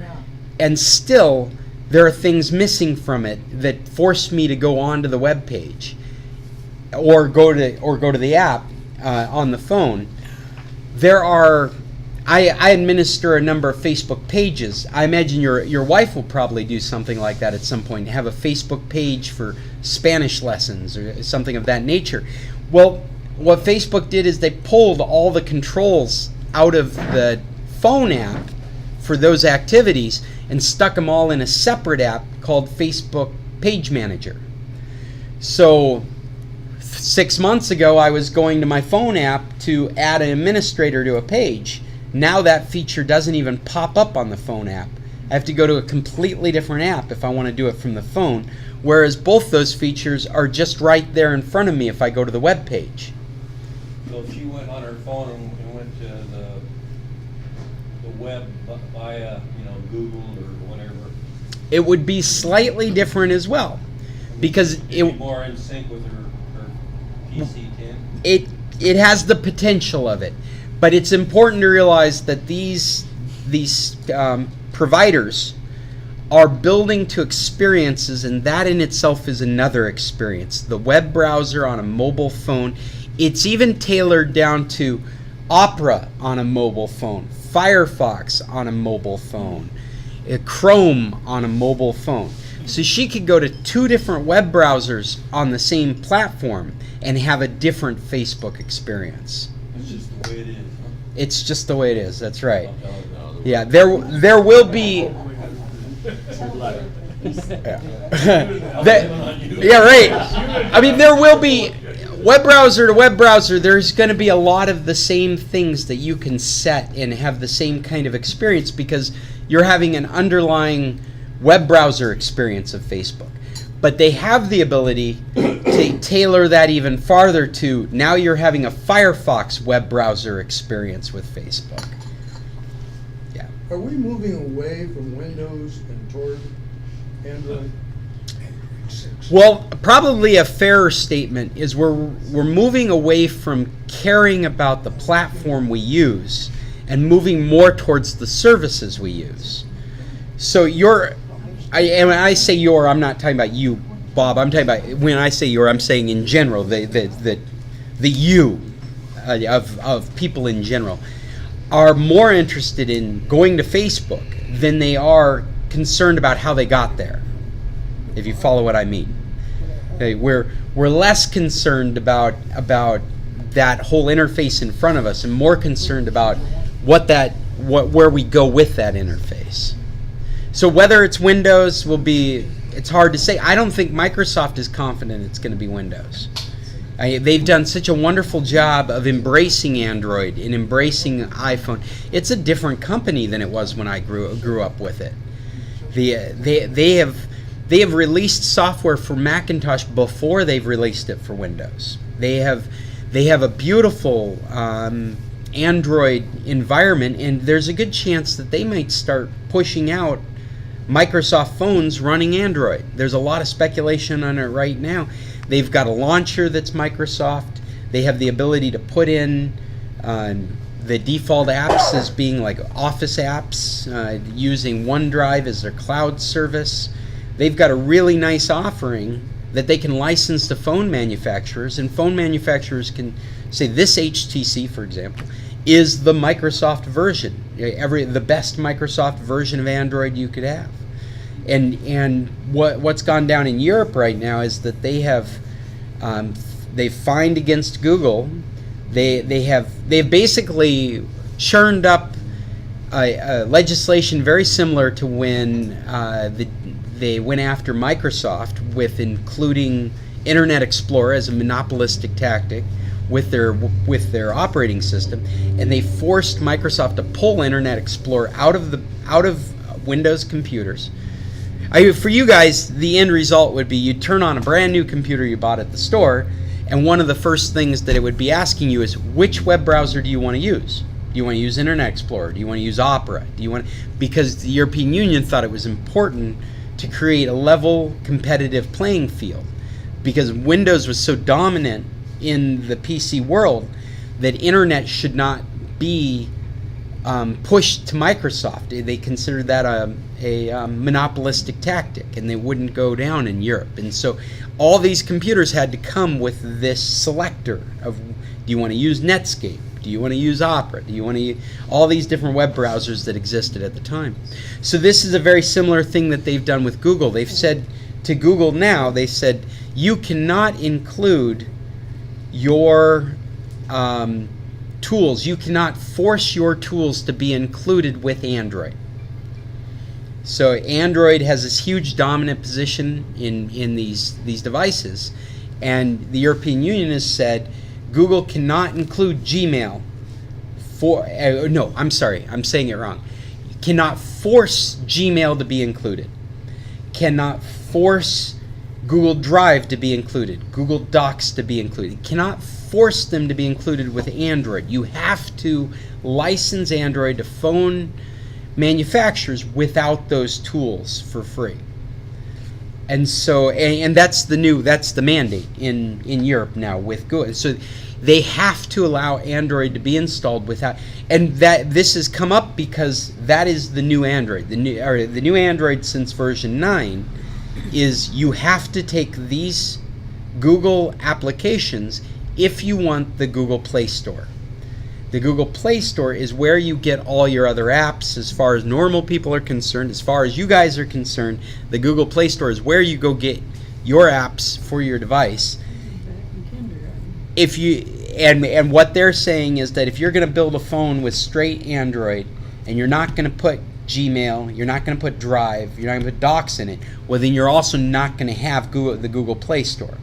and still there are things missing from it that force me to go onto the web page or go to the app on the phone. I administer a number of Facebook pages. I imagine your wife will probably do something like that at some point, have a Facebook page for Spanish lessons or something of that nature. Well, what Facebook did is they pulled all the controls out of the phone app for those activities and stuck them all in a separate app called Facebook Page Manager. So 6 months ago, I was going to my phone app to add an administrator to a page. Now that feature doesn't even pop up on the phone app. I have to go to a completely different app if I want to do it from the phone, whereas both those features are just right there in front of me if I go to the web page. So if she went on her phone and went to the web via, Google or whatever, It would be slightly different as well, because it'd be more in sync with her PC-10. it has the potential of it, but it's important to realize that these providers are building to experiences, and that in itself is another experience. The web browser on a mobile phone, it's even tailored down to Opera on a mobile phone, Firefox on a mobile phone, Chrome on a mobile phone. So she could go to 2 different web browsers on the same platform and have a different Facebook experience. It's just the way it is, huh? It's just the way it is, that's right. Yeah, there will be... Yeah, right. I mean, there will be... Web browser to web browser, there's going to be a lot of the same things that you can set and have the same kind of experience, because you're having an underlying web browser experience of Facebook. But they have the ability to tailor that even farther to, now you're having a Firefox web browser experience with Facebook. Yeah. Are we moving away from Windows and toward Android? Well, probably a fairer statement is we're moving away from caring about the platform we use and moving more towards the services we use. So when I say I'm not talking about you, Bob. I'm talking about, when I say I'm saying in general, the you of people in general are more interested in going to Facebook than they are concerned about how they got there, if you follow what I mean. Okay, we're less concerned about that whole interface in front of us and more concerned about where we go with that interface. So whether it's Windows it's hard to say. I don't think Microsoft is confident it's going to be Windows. They've done such a wonderful job of embracing Android and embracing iPhone. It's a different company than it was when I grew up with it. They have released software for Macintosh before they've released it for Windows. They have a beautiful Android environment, and there's a good chance that they might start pushing out Microsoft phones running Android. There's a lot of speculation on it right now. They've got a launcher that's Microsoft. They have the ability to put in the default apps as being like Office apps, using OneDrive as their cloud service. They've got a really nice offering that they can license to phone manufacturers, and phone manufacturers can say this HTC, for example, is the Microsoft version, the best Microsoft version of Android you could have. And what's gone down in Europe right now is that they've fined against Google. They've basically churned up legislation very similar to when they went after Microsoft with including Internet Explorer as a monopolistic tactic with their operating system, and they forced Microsoft to pull Internet Explorer out of Windows computers. For you guys, the end result would be you turn on a brand new computer you bought at the store, and one of the first things that it would be asking you is, which web browser do you want to use? Do you want to use Internet Explorer? Do you want to use Opera? Because the European Union thought it was important to create a level competitive playing field, because Windows was so dominant in the PC world that Internet should not be pushed to Microsoft. They considered that a monopolistic tactic, and they wouldn't go down in Europe. And so all these computers had to come with this selector of, do you want to use Netscape? Do you want to use Opera? Do you want to use all these different web browsers that existed at the time? So this is a very similar thing that they've done with Google. They've said to Google now, they said, you cannot include your tools. You cannot force your tools to be included with Android. So Android has this huge dominant position in these devices, And the European Union has said Google cannot include Gmail no, I'm sorry, I'm saying it wrong. Cannot force Gmail to be included. Cannot force Google Drive to be included. Google Docs to be included. Cannot force them to be included with Android. You have to license Android to phone manufacturers without those tools for free. And so, and that's the mandate in Europe now with Google. So they have to allow Android to be installed without, and that this has come up because that is the new Android. The new Android since version 9 is you have to take these Google applications if you want the Google Play Store. The Google Play Store is where you get all your other apps as far as normal people are concerned. As far as you guys are concerned, the Google Play Store is where you go get your apps for your device. If you and what they're saying is that if you're going to build a phone with straight Android and you're not going to put Gmail, you're not going to put Drive, you're not going to put Docs in it, well then you're also not going to have the Google Play Store.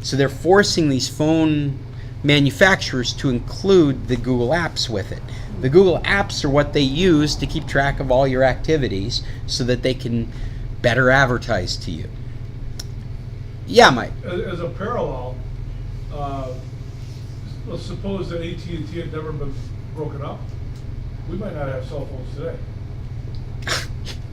So they're forcing these phone manufacturers to include the Google apps with it. The Google apps are what they use to keep track of all your activities so that they can better advertise to you. Yeah, Mike. As a parallel, let's suppose that AT&T had never been broken up. We might not have cell phones today.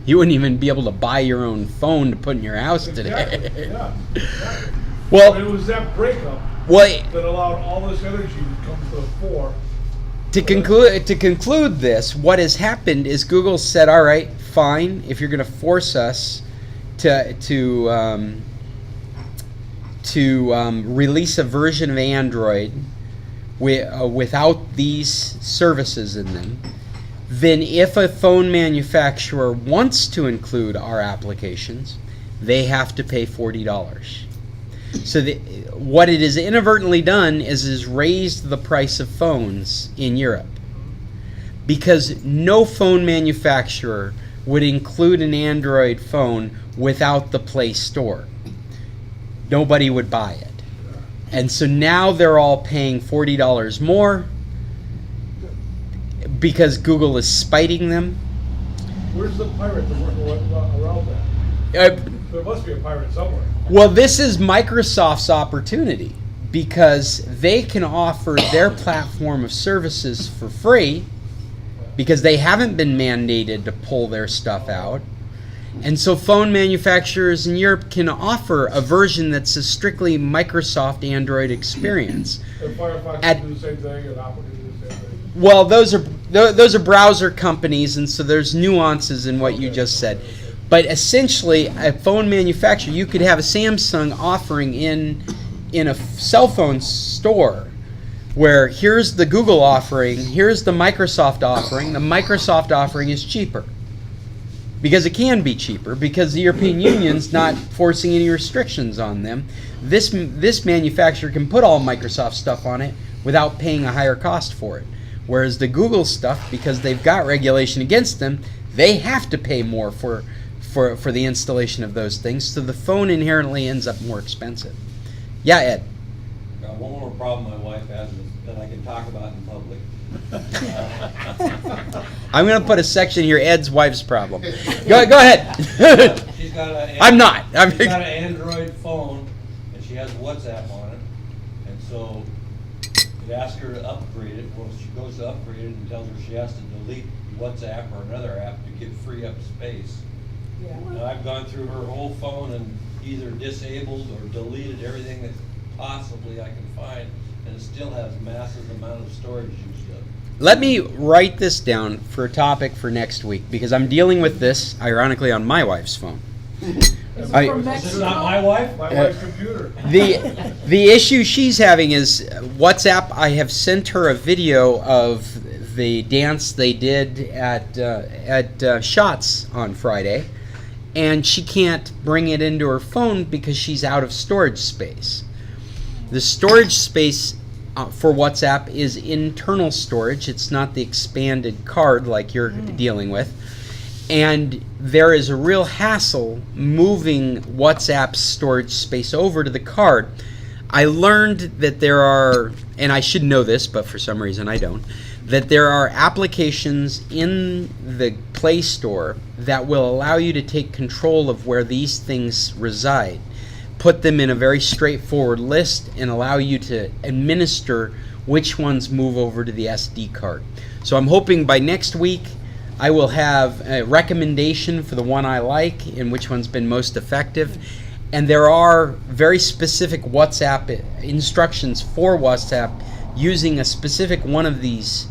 You wouldn't even be able to buy your own phone to put in your house Exactly. today. Yeah, exactly. Well, but it was that breakup that allowed all this energy to come to the fore. To conclude this, what has happened is Google said, "All right, fine. If you're going to force us to release a version of Android without these services in them, then if a phone manufacturer wants to include our applications, they have to pay $40." So what it has inadvertently done is raised the price of phones in Europe, because no phone manufacturer would include an Android phone without the Play Store. Nobody would buy it. And so now they're all paying $40 more because Google is spiting them. Where's the pirate that working around that? There must be a pirate somewhere. Well, this is Microsoft's opportunity, because they can offer their platform of services for free because they haven't been mandated to pull their stuff out. And so phone manufacturers in Europe can offer a version that's a strictly Microsoft Android experience. And Firefox can do the same thing, and Opera can do the same thing. Well, those are browser companies, and so there's nuances in what you just said. But essentially, a phone manufacturer, you could have a Samsung offering in a cell phone store where here's the Google offering, here's the Microsoft offering. The Microsoft offering is cheaper because it can be cheaper because the European Union's not forcing any restrictions on them. This manufacturer can put all Microsoft stuff on it without paying a higher cost for it. Whereas the Google stuff, because they've got regulation against them, they have to pay more for the installation of those things, so the phone inherently ends up more expensive. Yeah, Ed? One more problem my wife has is that I can talk about in public. I'm going to put a section here, Ed's wife's problem. Go ahead. She's got I'm not. She's got an Android phone, and she has WhatsApp on it, and so it asks her to upgrade it. Well, she goes to upgrade it and tells her she has to delete WhatsApp or another app to free up space. Yeah. And I've gone through her whole phone and either disabled or deleted everything that possibly I can find, and it still has massive amount of storage used up. Let me write this down for a topic for next week, because I'm dealing with this, ironically, on my wife's phone. Is this not my wife? My wife's computer. The issue she's having is WhatsApp. I have sent her a video of the dance they did at Shots on Friday, and she can't bring it into her phone because she's out of storage space. The storage space for WhatsApp is internal storage. It's not the expanded card like you're dealing with. And there is a real hassle moving WhatsApp's storage space over to the card. I learned that there are, and I should know this, but for some reason I don't, that there are applications in the Play Store that will allow you to take control of where these things reside, put them in a very straightforward list, and allow you to administer which ones move over to the SD card. So I'm hoping by next week I will have a recommendation for the one I like and which one's been most effective. And there are very specific WhatsApp instructions for WhatsApp using a specific one of these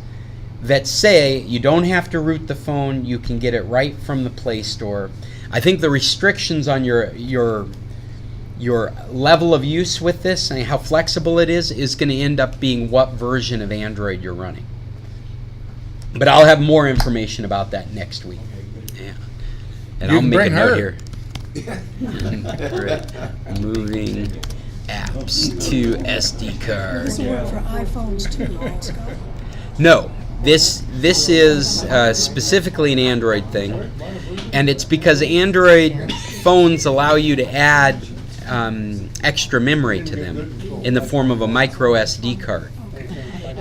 that say you don't have to root the phone, you can get it right from the Play Store. I think the restrictions on your level of use with this and how flexible it is going to end up being what version of Android you're running. But I'll have more information about that next week. Yeah. And You I'll can make a bring note her. here. Moving apps to SD card. This will work for iPhones too, right, Scott? No, this is specifically an Android thing, and it's because Android phones allow you to add extra memory to them in the form of a micro SD card.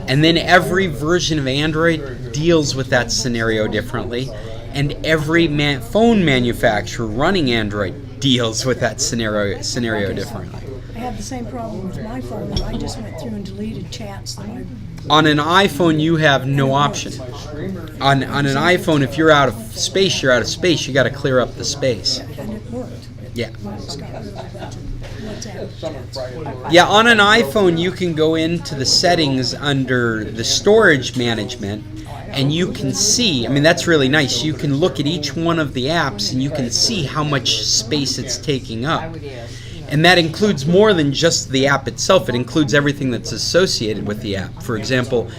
And then every version of Android deals with that scenario differently, and every phone manufacturer running Android deals with that scenario differently. I had the same problem with my phone, and I just went through and deleted chats that I... On an iPhone, you have no option. On an iPhone, if you're out of space, you're out of space. You got to clear up the space. And it worked. Yeah. I just got rid of a bunch of WhatsApp. Yeah, on an iPhone, you can go into the settings under the storage management, and you can see, I mean, that's really nice. You can look at each one of the apps, and you can see how much space it's taking up. And that includes more than just the app itself. It includes everything that's associated with the app. For example,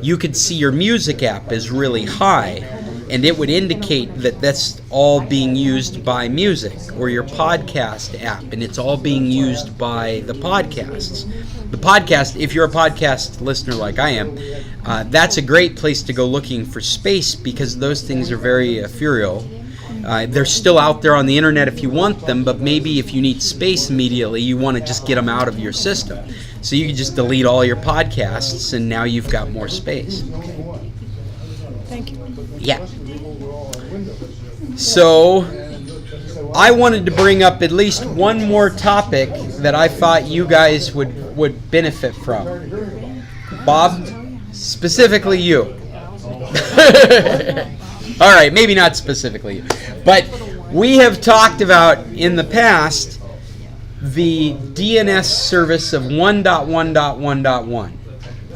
you could see your music app is really high, and it would indicate that that's all being used by music, or your podcast app, and it's all being used by the podcasts. The podcast, if you're a podcast listener like I am, that's a great place to go looking for space because those things are very ethereal. They're still out there on the internet if you want them, but maybe if you need space immediately, you want to just get them out of your system. So you can just delete all your podcasts, and now you've got more space. Thank you. Yeah. So I wanted to bring up at least one more topic that I thought you guys would benefit from. Bob, specifically you. All right, maybe not specifically you. But we have talked about in the past the DNS service of 1.1.1.1.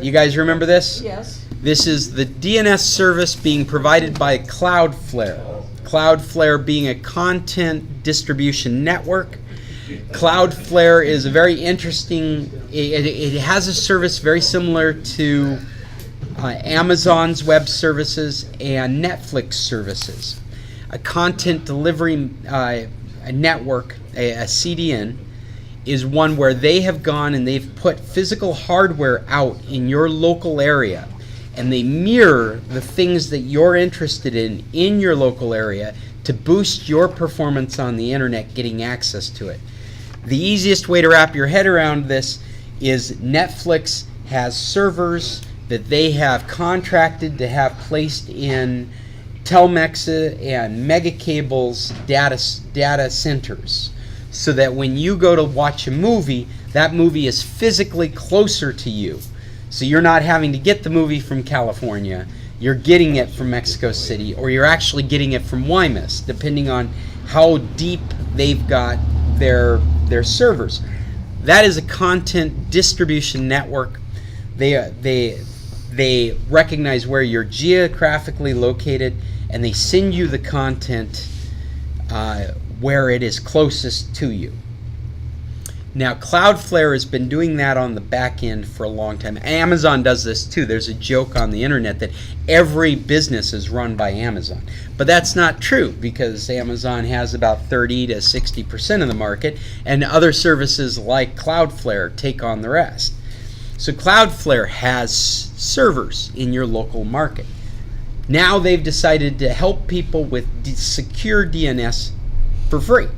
You guys remember this? Yes. This is the DNS service being provided by Cloudflare. Cloudflare being a content distribution network. Cloudflare is a very interesting, it has a service very similar to Amazon's web services and Netflix services. A content delivery a network, a CDN, is one where they have gone and they've put physical hardware out in your local area, and they mirror the things that you're interested in your local area to boost your performance on the internet getting access to it. The easiest way to wrap your head around this is Netflix has servers that they have contracted to have placed in Telmexa and Megacable's data centers, so that when you go to watch a movie, that movie is physically closer to you. So you're not having to get the movie from California, you're getting it from Mexico City, or you're actually getting it from Guaymas, depending on how deep they've got their servers. That is a content distribution network. They recognize where you're geographically located, and they send you the content where it is closest to you. Now, Cloudflare has been doing that on the back end for a long time. Amazon does this too. There's a joke on the internet that every business is run by Amazon. But that's not true, because Amazon has about 30 to 60% of the market, and other services like Cloudflare take on the rest. So Cloudflare has servers in your local market. Now they've decided to help people with secure DNS for free.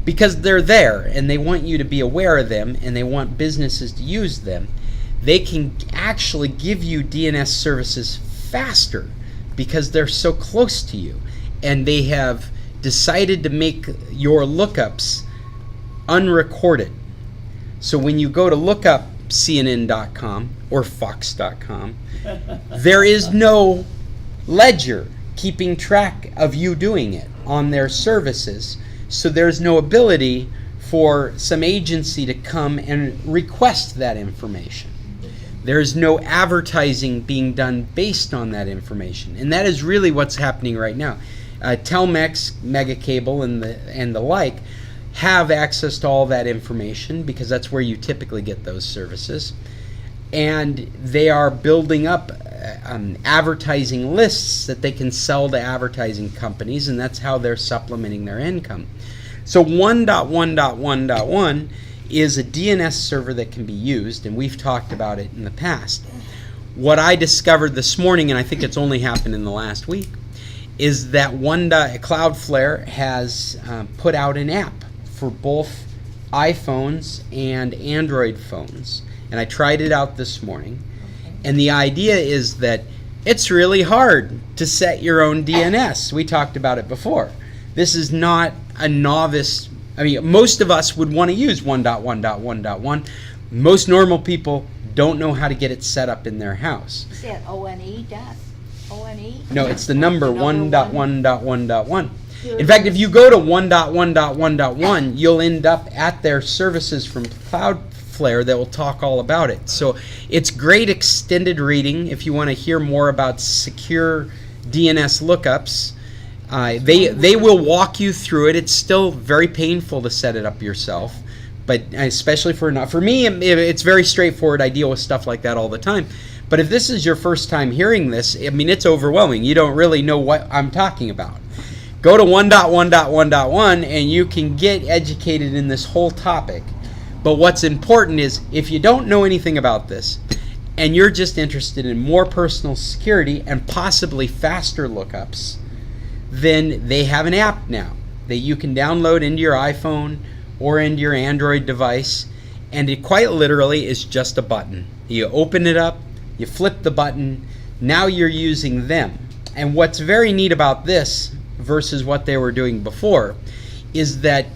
because they're there and they want you to be aware of them and they want businesses to use them, they can actually give you DNS services faster because they're so close to you, and they have decided to make your lookups unrecorded. So when you go to look up CNN.com or Fox.com, there is no ledger keeping track of you doing it on their services. So there's no ability for some agency to come and request that information. There's no advertising being done based on that information. And that is really what's happening right now. Telmex, Megacable, and the like have access to all that information because that's where you typically get those services. And they are building up advertising lists that they can sell to advertising companies, and that's how they're supplementing their income. So 1.1.1.1 is a DNS server that can be used, and we've talked about it in the past. What I discovered this morning, and I think it's only happened in the last week, is that Cloudflare has put out an app for both iPhones and Android phones. And I tried it out this morning. And the idea is that it's really hard to set your own DNS. We talked about it before. This is not a novice. I mean, most of us would want to use 1.1.1.1. Most normal people don't know how to get it set up in their house. Is that O-N-E, Death? O-N-E? No, it's the number 1.1.1.1. In fact, if you go to 1.1.1.1, you'll end up at their services from Cloudflare that will talk all about it. So it's great extended reading if you want to hear more about secure DNS lookups. They will walk you through it. It's still very painful to set it up yourself, but especially for me, it's very straightforward. I deal with stuff like that all the time. But if this is your first time hearing this, I mean, it's overwhelming. You don't really know what I'm talking about. Go to 1.1.1.1 and you can get educated in this whole topic. But what's important is if you don't know anything about this and you're just interested in more personal security and possibly faster lookups, then they have an app now that you can download into your iPhone or into your Android device, and it quite literally is just a button. You open it up, you flip the button, now you're using them. And what's very neat about this versus what they were doing before is that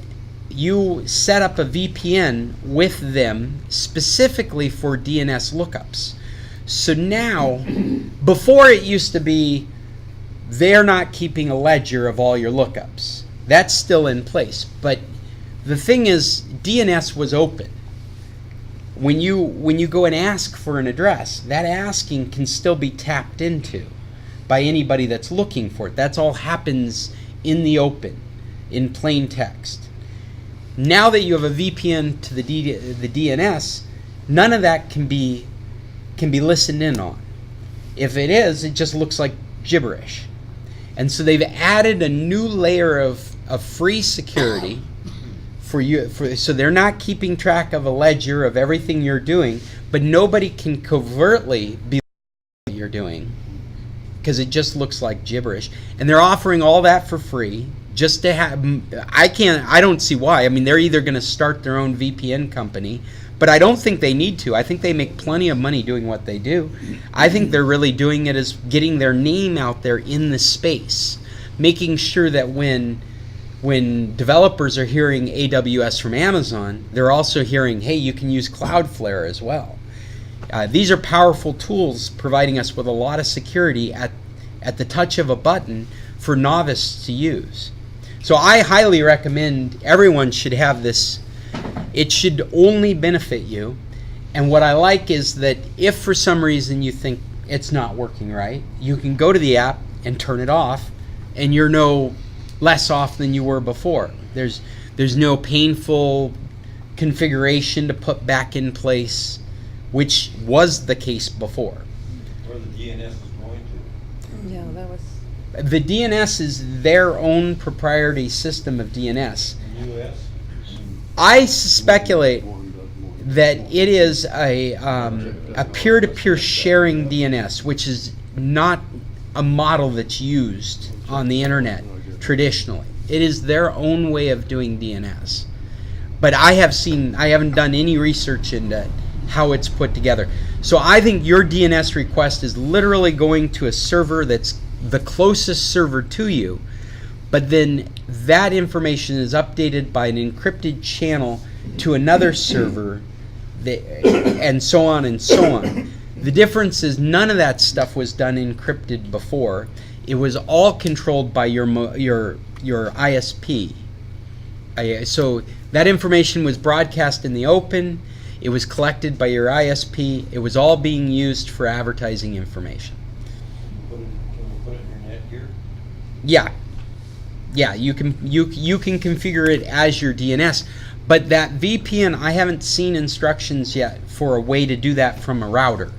you set up a VPN with them specifically for DNS lookups. So now, before it used to be they're not keeping a ledger of all your lookups. That's still in place. But the thing is, DNS was open. When you go and ask for an address, that asking can still be tapped into by anybody that's looking for it. That's all happens in the open, in plain text. Now that you have a VPN to the DNS, none of that can be listened in on. If it is, it just looks like gibberish. And so they've added a new layer of free security for you, so they're not keeping track of a ledger of everything you're doing, but nobody can covertly be what you're doing because it just looks like gibberish. And they're offering all that for free just to have. I don't see why. I mean, they're either going to start their own VPN company, but I don't think they need to. I think they make plenty of money doing what they do. I think they're really doing it as getting their name out there in the space, making sure that when developers are hearing AWS from Amazon, they're also hearing, hey, you can use Cloudflare as well. These are powerful tools providing us with a lot of security at the touch of a button for novice to use. So I highly recommend everyone should have this. It should only benefit you. And what I like is that if for some reason you think it's not working right, you can go to the app and turn it off, and you're no less off than you were before. There's no painful configuration to put back in place, which was the case before. Where the DNS is going to. Yeah, that was. The DNS is their own proprietary system of DNS. In the US? I speculate that it is a peer-to-peer sharing DNS, which is not a model that's used on the internet traditionally. It is their own way of doing DNS. But I haven't done any research into how it's put together. So I think your DNS request is literally going to a server that's the closest server to you, but then that information is updated by an encrypted channel to another server, and so on and so on. The difference is none of that stuff was done encrypted before. It was all controlled by your ISP. So that information was broadcast in the open. It was collected by your ISP. It was all being used for advertising information. Can we put it in your net gear? Yeah, you can configure it as your DNS, but that VPN, I haven't seen instructions yet for a way to do that from a router.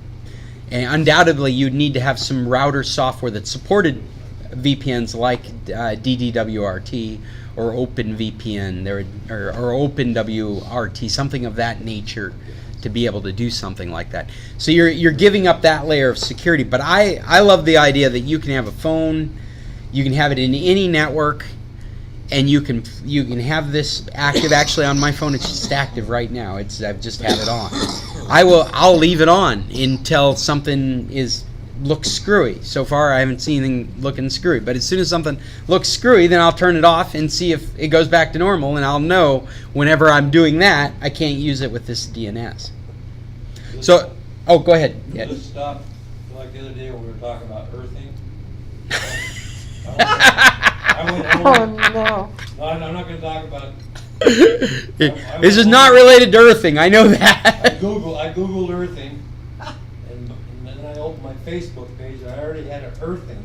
And undoubtedly, you'd need to have some router software that supported VPNs like DDWRT or OpenVPN or OpenWRT, something of that nature, to be able to do something like that. So you're giving up that layer of security. But I love the idea that you can have a phone, you can have it in any network, and you can have this active. Actually, on my phone, it's just active right now. I've just had it on. I'll leave it on until something looks screwy. So far, I haven't seen anything looking screwy. But as soon as something looks screwy, then I'll turn it off and see if it goes back to normal, and I'll know whenever I'm doing that, I can't use it with this DNS. So, go ahead. Yeah. Let's stop. Like the other day when we were talking about earthing. Oh, no. I'm not going to talk about. This is not related to earthing. I know that. I googled earthing, and then I opened my Facebook page, and I already had an earthing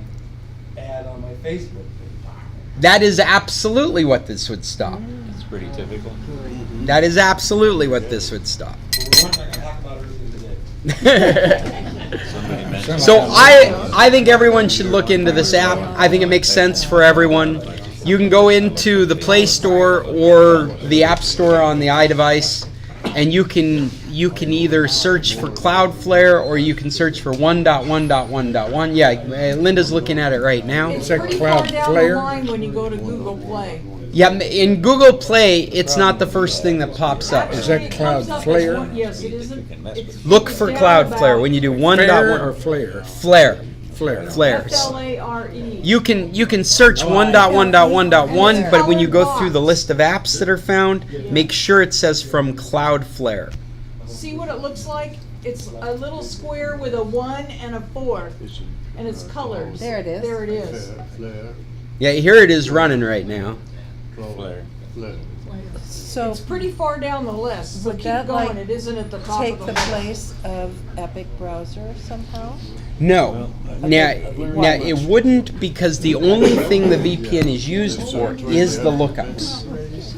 ad on my Facebook page. That is absolutely what this would stop. It's pretty typical. That is absolutely what this would stop. But we're not going to talk about earthing today. So I think everyone should look into this app. I think it makes sense for everyone. You can go into the Play Store or the App Store on the iDevice, and you can either search for Cloudflare or you can search for 1.1.1.1. Yeah, Linda's looking at it right now. It's pretty far down the line when you go to Google Play. Yeah, in Google Play, it's not the first thing that pops up. Is that Cloudflare? Yes, it isn't. Look for Cloudflare when you do 1.1 or Flare? Flare. Flare. Flares. F-L-A-R-E. You can search 1.1.1.1, but when you go through the list of apps that are found, make sure it says from Cloudflare. See what it looks like? It's a little square with a 1 and a 4, and it's colors. There it is. There it is. Yeah, here it is running right now. So It's pretty far down the list, so would keep that going. It isn't at the top take of the the list. place of Epic Browser somehow? No. Now it wouldn't, because the only thing the VPN is used for is the lookups.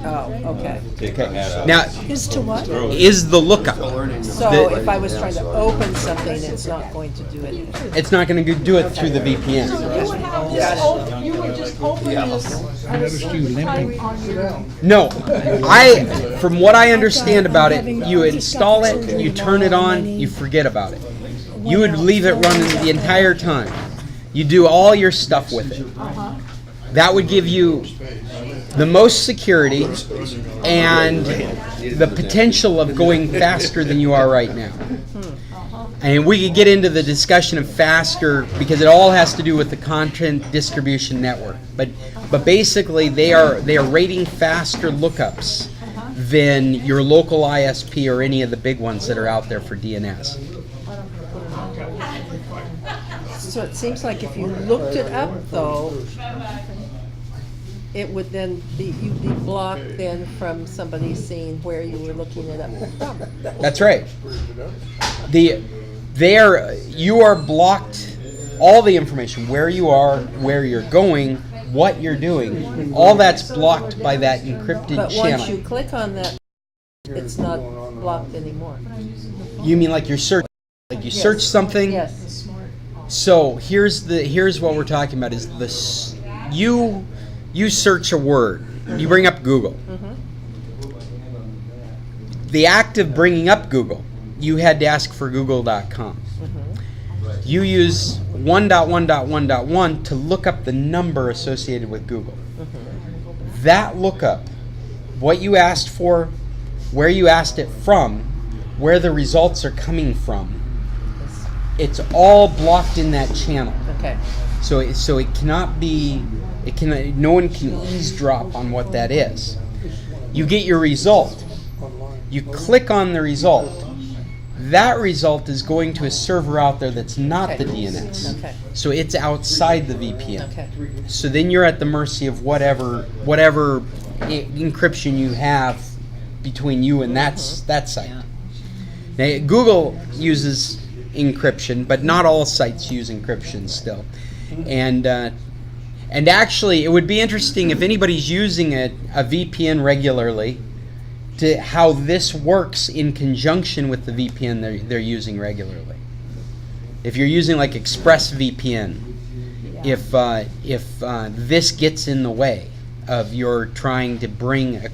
Oh, okay. Okay. Now, Is to what? is the lookup. So if I was trying to open something, it's not going to do it. It's not going to do it through the VPN. You would have this, you would just open this at a certain type on your. No, from what I understand about it, you install it, you turn it on, you forget about it. You would leave it running the entire time. You do all your stuff with it. That would give you the most security and the potential of going faster than you are right now. And we could get into the discussion of faster because it all has to do with the content distribution network. But basically, they are rating faster lookups than your local ISP or any of the big ones that are out there for DNS. So it seems like if you looked it up though, it would then be, you'd be blocked then from somebody seeing where you were looking it up from. That's right. You are blocked. All the information, where you are, where you're going, what you're doing, all that's blocked by that encrypted But channel. once you click on that, it's not blocked anymore. You mean like you're search, like you search something? Yes. So here's what we're talking about is this. You search a word. You bring up Google. The act of bringing up Google, you had to ask for google.com. You use 1.1.1.1 to look up the number associated with Google. that lookup, what you asked for, where you asked it from, where the results are coming from, it's all blocked in that channel. Okay. So it cannot be, no one can eavesdrop on what that is. You get your result. You click on the result. That result is going to a server out there that's not Okay. the DNS. Okay. So it's outside the VPN. Okay. So then you're at the mercy of whatever encryption you have between you and that site. Now, Google uses encryption, but not all sites use encryption still. And actually, it would be interesting if anybody's using a VPN regularly, to how this works in conjunction with the VPN they're using regularly. If you're using like ExpressVPN, if this gets in the way of your trying to bring a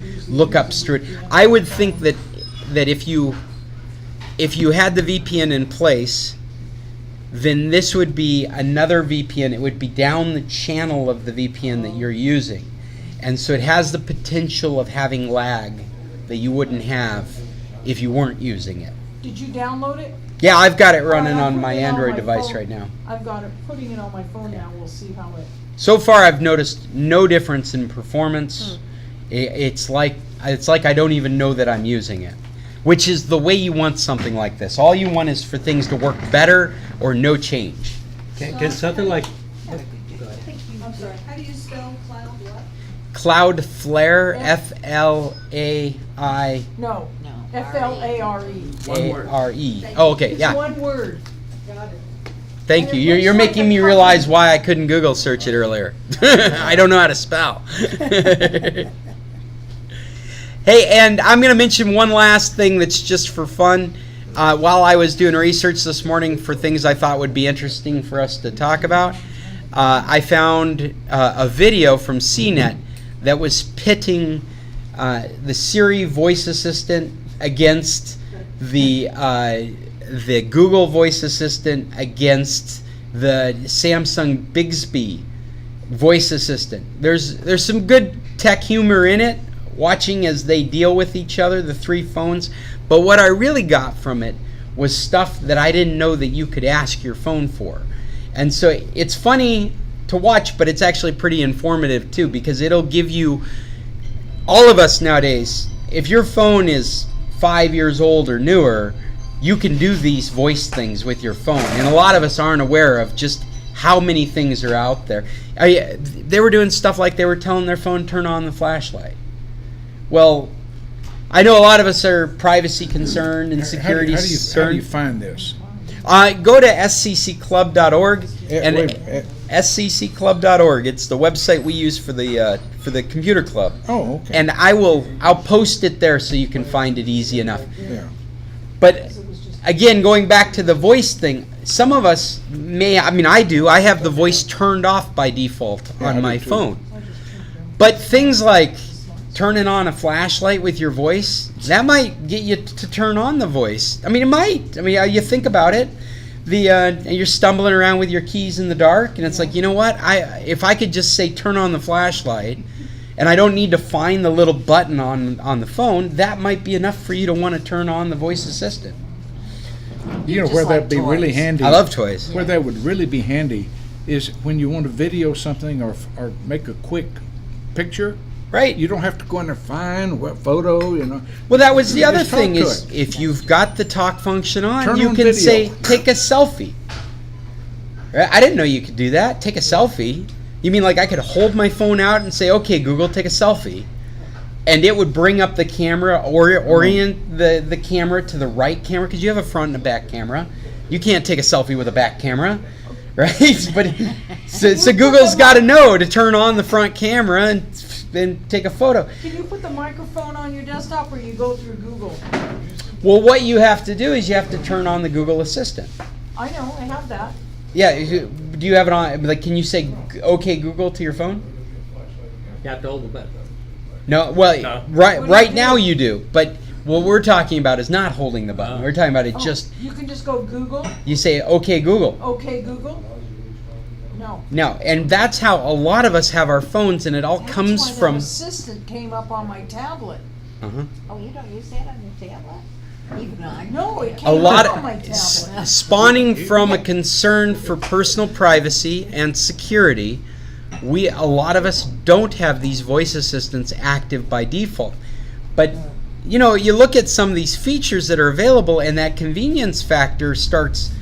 lookups through it, I would think that if you had the VPN in place, then this would be another VPN. It would be down the channel of the VPN that you're using. And so it has the potential of having lag that you wouldn't have if you weren't using it. Did you download it? Yeah, I've got it running I'm on putting my it on Android my device phone. right now. I've got it, putting it on my phone now. We'll see how it. So far, I've noticed no difference in performance. It's like I don't even know that I'm using it, which is the way you want something like this. All you want is for things to work better or no change. Can something like, I'm sorry, how do you spell cloud what? Cloudflare, F-L-A-I-A-R-E. No. F-L-A-R-E. Oh, okay, It's yeah. one word. Got it. Thank you. You're making me realize why I couldn't Google search it earlier. I don't know how to spell. Hey, and I'm going to mention one last thing that's just for fun. While I was doing research this morning for things I thought would be interesting for us to talk about, I found a video from CNET that was pitting the Siri voice assistant against the Google voice assistant against the Samsung Bixby voice assistant. There's some good tech humor in it, watching as they deal with each other, the three phones. But what I really got from it was stuff that I didn't know that you could ask your phone for. And so it's funny to watch, but it's actually pretty informative too, because it'll give you, all of us nowadays, if your phone is 5 years old or newer, you can do these voice things with your phone. And a lot of us aren't aware of just how many things are out there. They were doing stuff like they were telling their phone, turn on the flashlight. Well, I know a lot of us are privacy concerned and security How do concerned. you find this? Go to scclub.org and wait, scclub.org. It's the website we use for the computer club. Oh, okay. And I'll post it there so you can find it easy enough. Yeah. But again, going back to the voice thing, some of us I do. I have the voice turned off by default on my phone. But things like turning on a flashlight with your voice, that might get you to turn on the voice. It might. You think about it. You're stumbling around with your keys in the dark, and it's like, you know what? If I could just say turn on the flashlight, and I don't need to find the little button on the phone, that might be enough for you to want to turn on the voice assistant. You know where that'd be really handy? I love toys. Where that would really be handy is when you want to video something or make a quick picture. Right. You don't have to go in there and find what photo, Well, that was the You other just talk thing to is it. if you've got the talk function on, Turn you on can video. say, take a selfie. Right? I didn't know you could do that. Take a selfie. You mean like I could hold my phone out and say, okay, Google, take a selfie. And it would bring up the camera or orient the camera to the right camera, because you have a front and a back camera. You can't take a selfie with a back camera, right? But so Google's got to know to turn on the front camera and take a photo. Can you put the microphone on your desktop, or you go through Google? Well, what you have to do is you have to turn on the Google Assistant. I know, I have that. Yeah, do you have it on? Like, can you say "Okay, Google" to your phone? you have to hold the button. No. Well, No. right now you do, but what we're talking about is not holding the button. We're talking about it Oh, just. You can just go Google. You say "Okay, Google." Okay, Google. No, and that's how a lot of us have our phones, and it all comes That's why from. that assistant came up on my tablet. Uh-huh. Oh, you don't use that on your tablet? Even I. No, it A came lot up on my of tablet. spawning from a concern for personal privacy and security. A lot of us don't have these voice assistants active by default, but you know, you look at some of these features that are available, and that convenience factor starts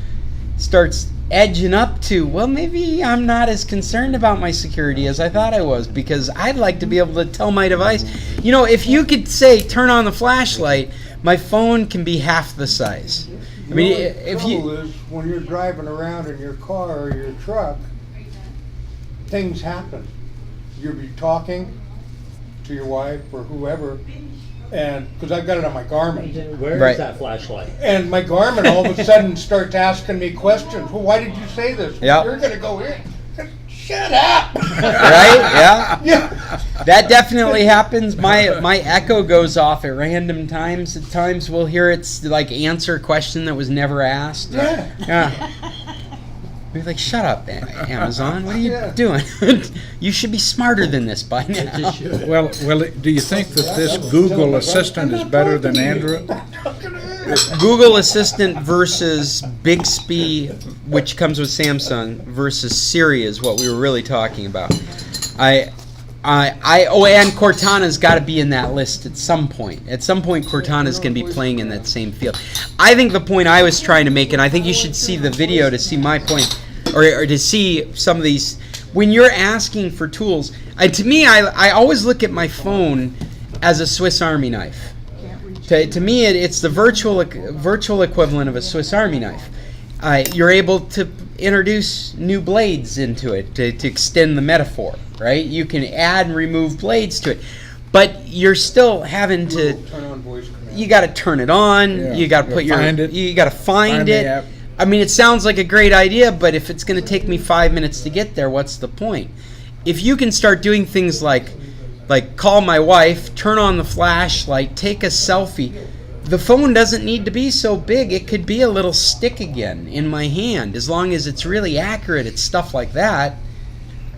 edging up to, well, maybe I'm not as concerned about my security as I thought I was, because I'd like to be able to tell my device, you know, if you could say turn on the flashlight, my phone can be half the size. I mean, if The you trouble is, when you're driving around in your car or your truck, things happen. You'll be talking to your wife or whoever, and because I've got it on my Garmin, Where is Right. that flashlight? and my Garmin all of a sudden starts asking me questions. Well, why did you say this? Yep. You're going to go in. Shut up. right? Yeah. Yeah. That definitely happens. My Echo goes off at random times. At times we'll hear it's like answer a question that was never asked. Yeah. Yeah. We're like, shut up, Amazon. What are you doing? You should be smarter than this by now. Well, do you think that this Google Assistant is better than Android? Google Assistant versus Bixby, which comes with Samsung, versus Siri is what we were really talking about. And Cortana's got to be in that list at some point. At some point, Cortana's going to be playing in that same field. I think the point I was trying to make, and I think you should see the video to see my point, or to see some of these. When you're asking for tools, to me, I always look at my phone as a Swiss Army knife. To me, it's the virtual equivalent of a Swiss Army knife. You're able to introduce new blades into it to extend the metaphor, right? You can add and remove blades to it, but you're still having to. Turn on voice command. You got to turn it on. Yeah. You got to put Find it. You got to find the it. app. I mean, it sounds like a great idea, but if it's going to take me 5 minutes to get there, what's the point? If you can start doing things like call my wife, turn on the flashlight, take a selfie. The phone doesn't need to be so big. It could be a little stick again in my hand, as long as it's really accurate at stuff like that.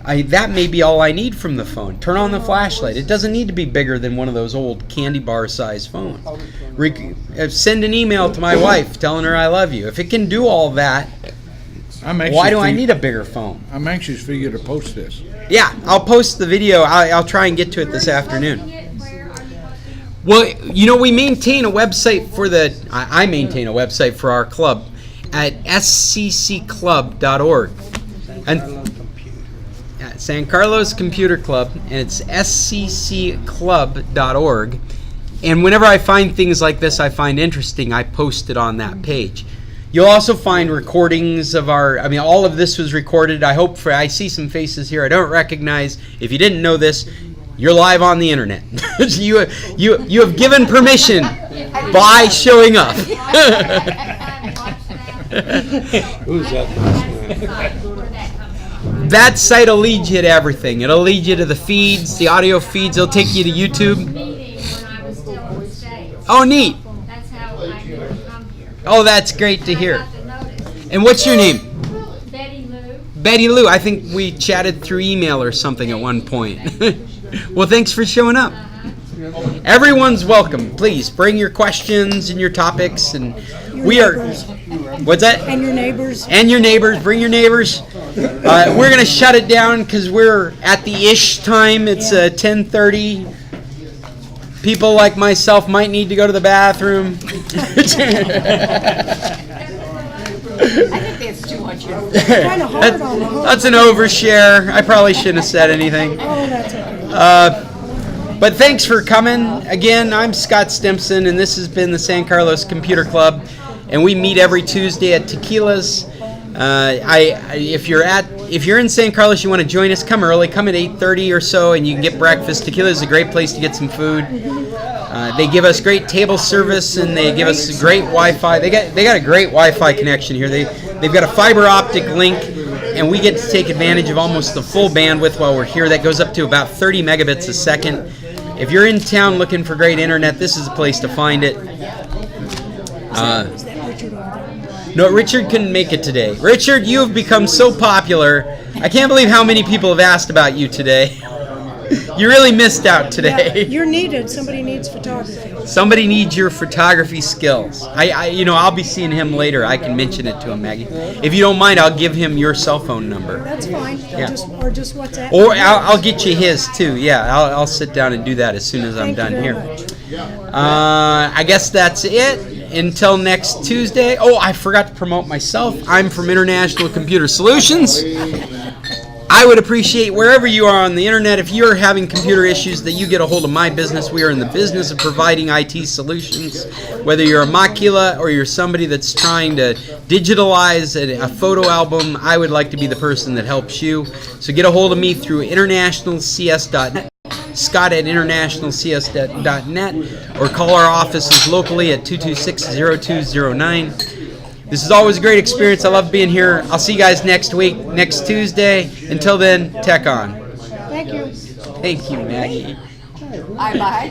That may be all I need from the phone. Turn on the flashlight. It doesn't need to be bigger than one of those old candy bar size phones. Send an email to my wife telling her I love you. If it can do all that, why do I need a bigger phone? I'm anxious for you to post this. Yeah, I'll post the video. I'll try and get to it this afternoon. Well, you know, we maintain a website for I maintain a website for our club at scclub.org. And San Carlos Computer Club, and it's scclub.org. And whenever I find things like this I find interesting, I post it on that page. You'll also find recordings of all of this was recorded. I see some faces here I don't recognize. If you didn't know this, you're live on the internet. you have given permission by showing up. Who's that? That site will lead you to everything. It'll lead you to the feeds, the audio feeds. It'll take you to YouTube. Oh, neat. That's how I first come here. Oh, that's great to hear. I got the notice. And what's your name? Betty Lou. Betty Lou. I think we chatted through email or something at one point. Well, thanks for showing up. Everyone's welcome. Please bring your questions and your topics, and we are. What's that? And your neighbors. And your neighbors. Bring your neighbors. We're gonna shut it down because we're at the ish time. It's 10:30. People like myself might need to go to the bathroom. I think that's too much. Kind of hard on the hook. That's an overshare. I probably shouldn't have said anything. Oh, that's okay. But thanks for coming. Again, I'm Scott Stimson, and this has been the San Carlos Computer Club, and we meet every Tuesday at Tequilas. If you're in San Carlos, you want to join us, come early. Come at 8:30 or so, and you can get breakfast. Tequilas is a great place to get some food. They give us great table service, and they give us great Wi-Fi. They got a great Wi-Fi connection here. They've got a fiber optic link, and we get to take advantage of almost the full bandwidth while we're here. That goes up to about 30 megabits a second. If you're in town looking for great internet, this is the place to find it. Is that Richard over there? No, Richard couldn't make it today. Richard, you have become so popular. I can't believe how many people have asked about you today. You really missed out Yeah, today. you're needed. Somebody needs photography. Somebody needs your photography skills. I'll be seeing him later. I can mention it to him, Maggie. If you don't mind, I'll give him your cell phone number. That's fine. Yeah. Just WhatsApp. Or I'll get you his too. Yeah, I'll sit down and do that as soon as I'm Thank you done very here. much. I guess that's it. Until next Tuesday. Oh, I forgot to promote myself. I'm from International Computer Solutions. I would appreciate wherever you are on the internet, if you're having computer issues, that you get a hold of my business. We are in the business of providing IT solutions. Whether you're a Makila or you're somebody that's trying to digitalize a photo album, I would like to be the person that helps you. So get a hold of me through internationalcs.net. Scott at internationalcs.net, or call our offices locally at 226-0209. This is always a great experience. I love being here. I'll see you guys next week, next Tuesday. Until then, tech on. Thank you. Thank you, Maggie. Bye-bye.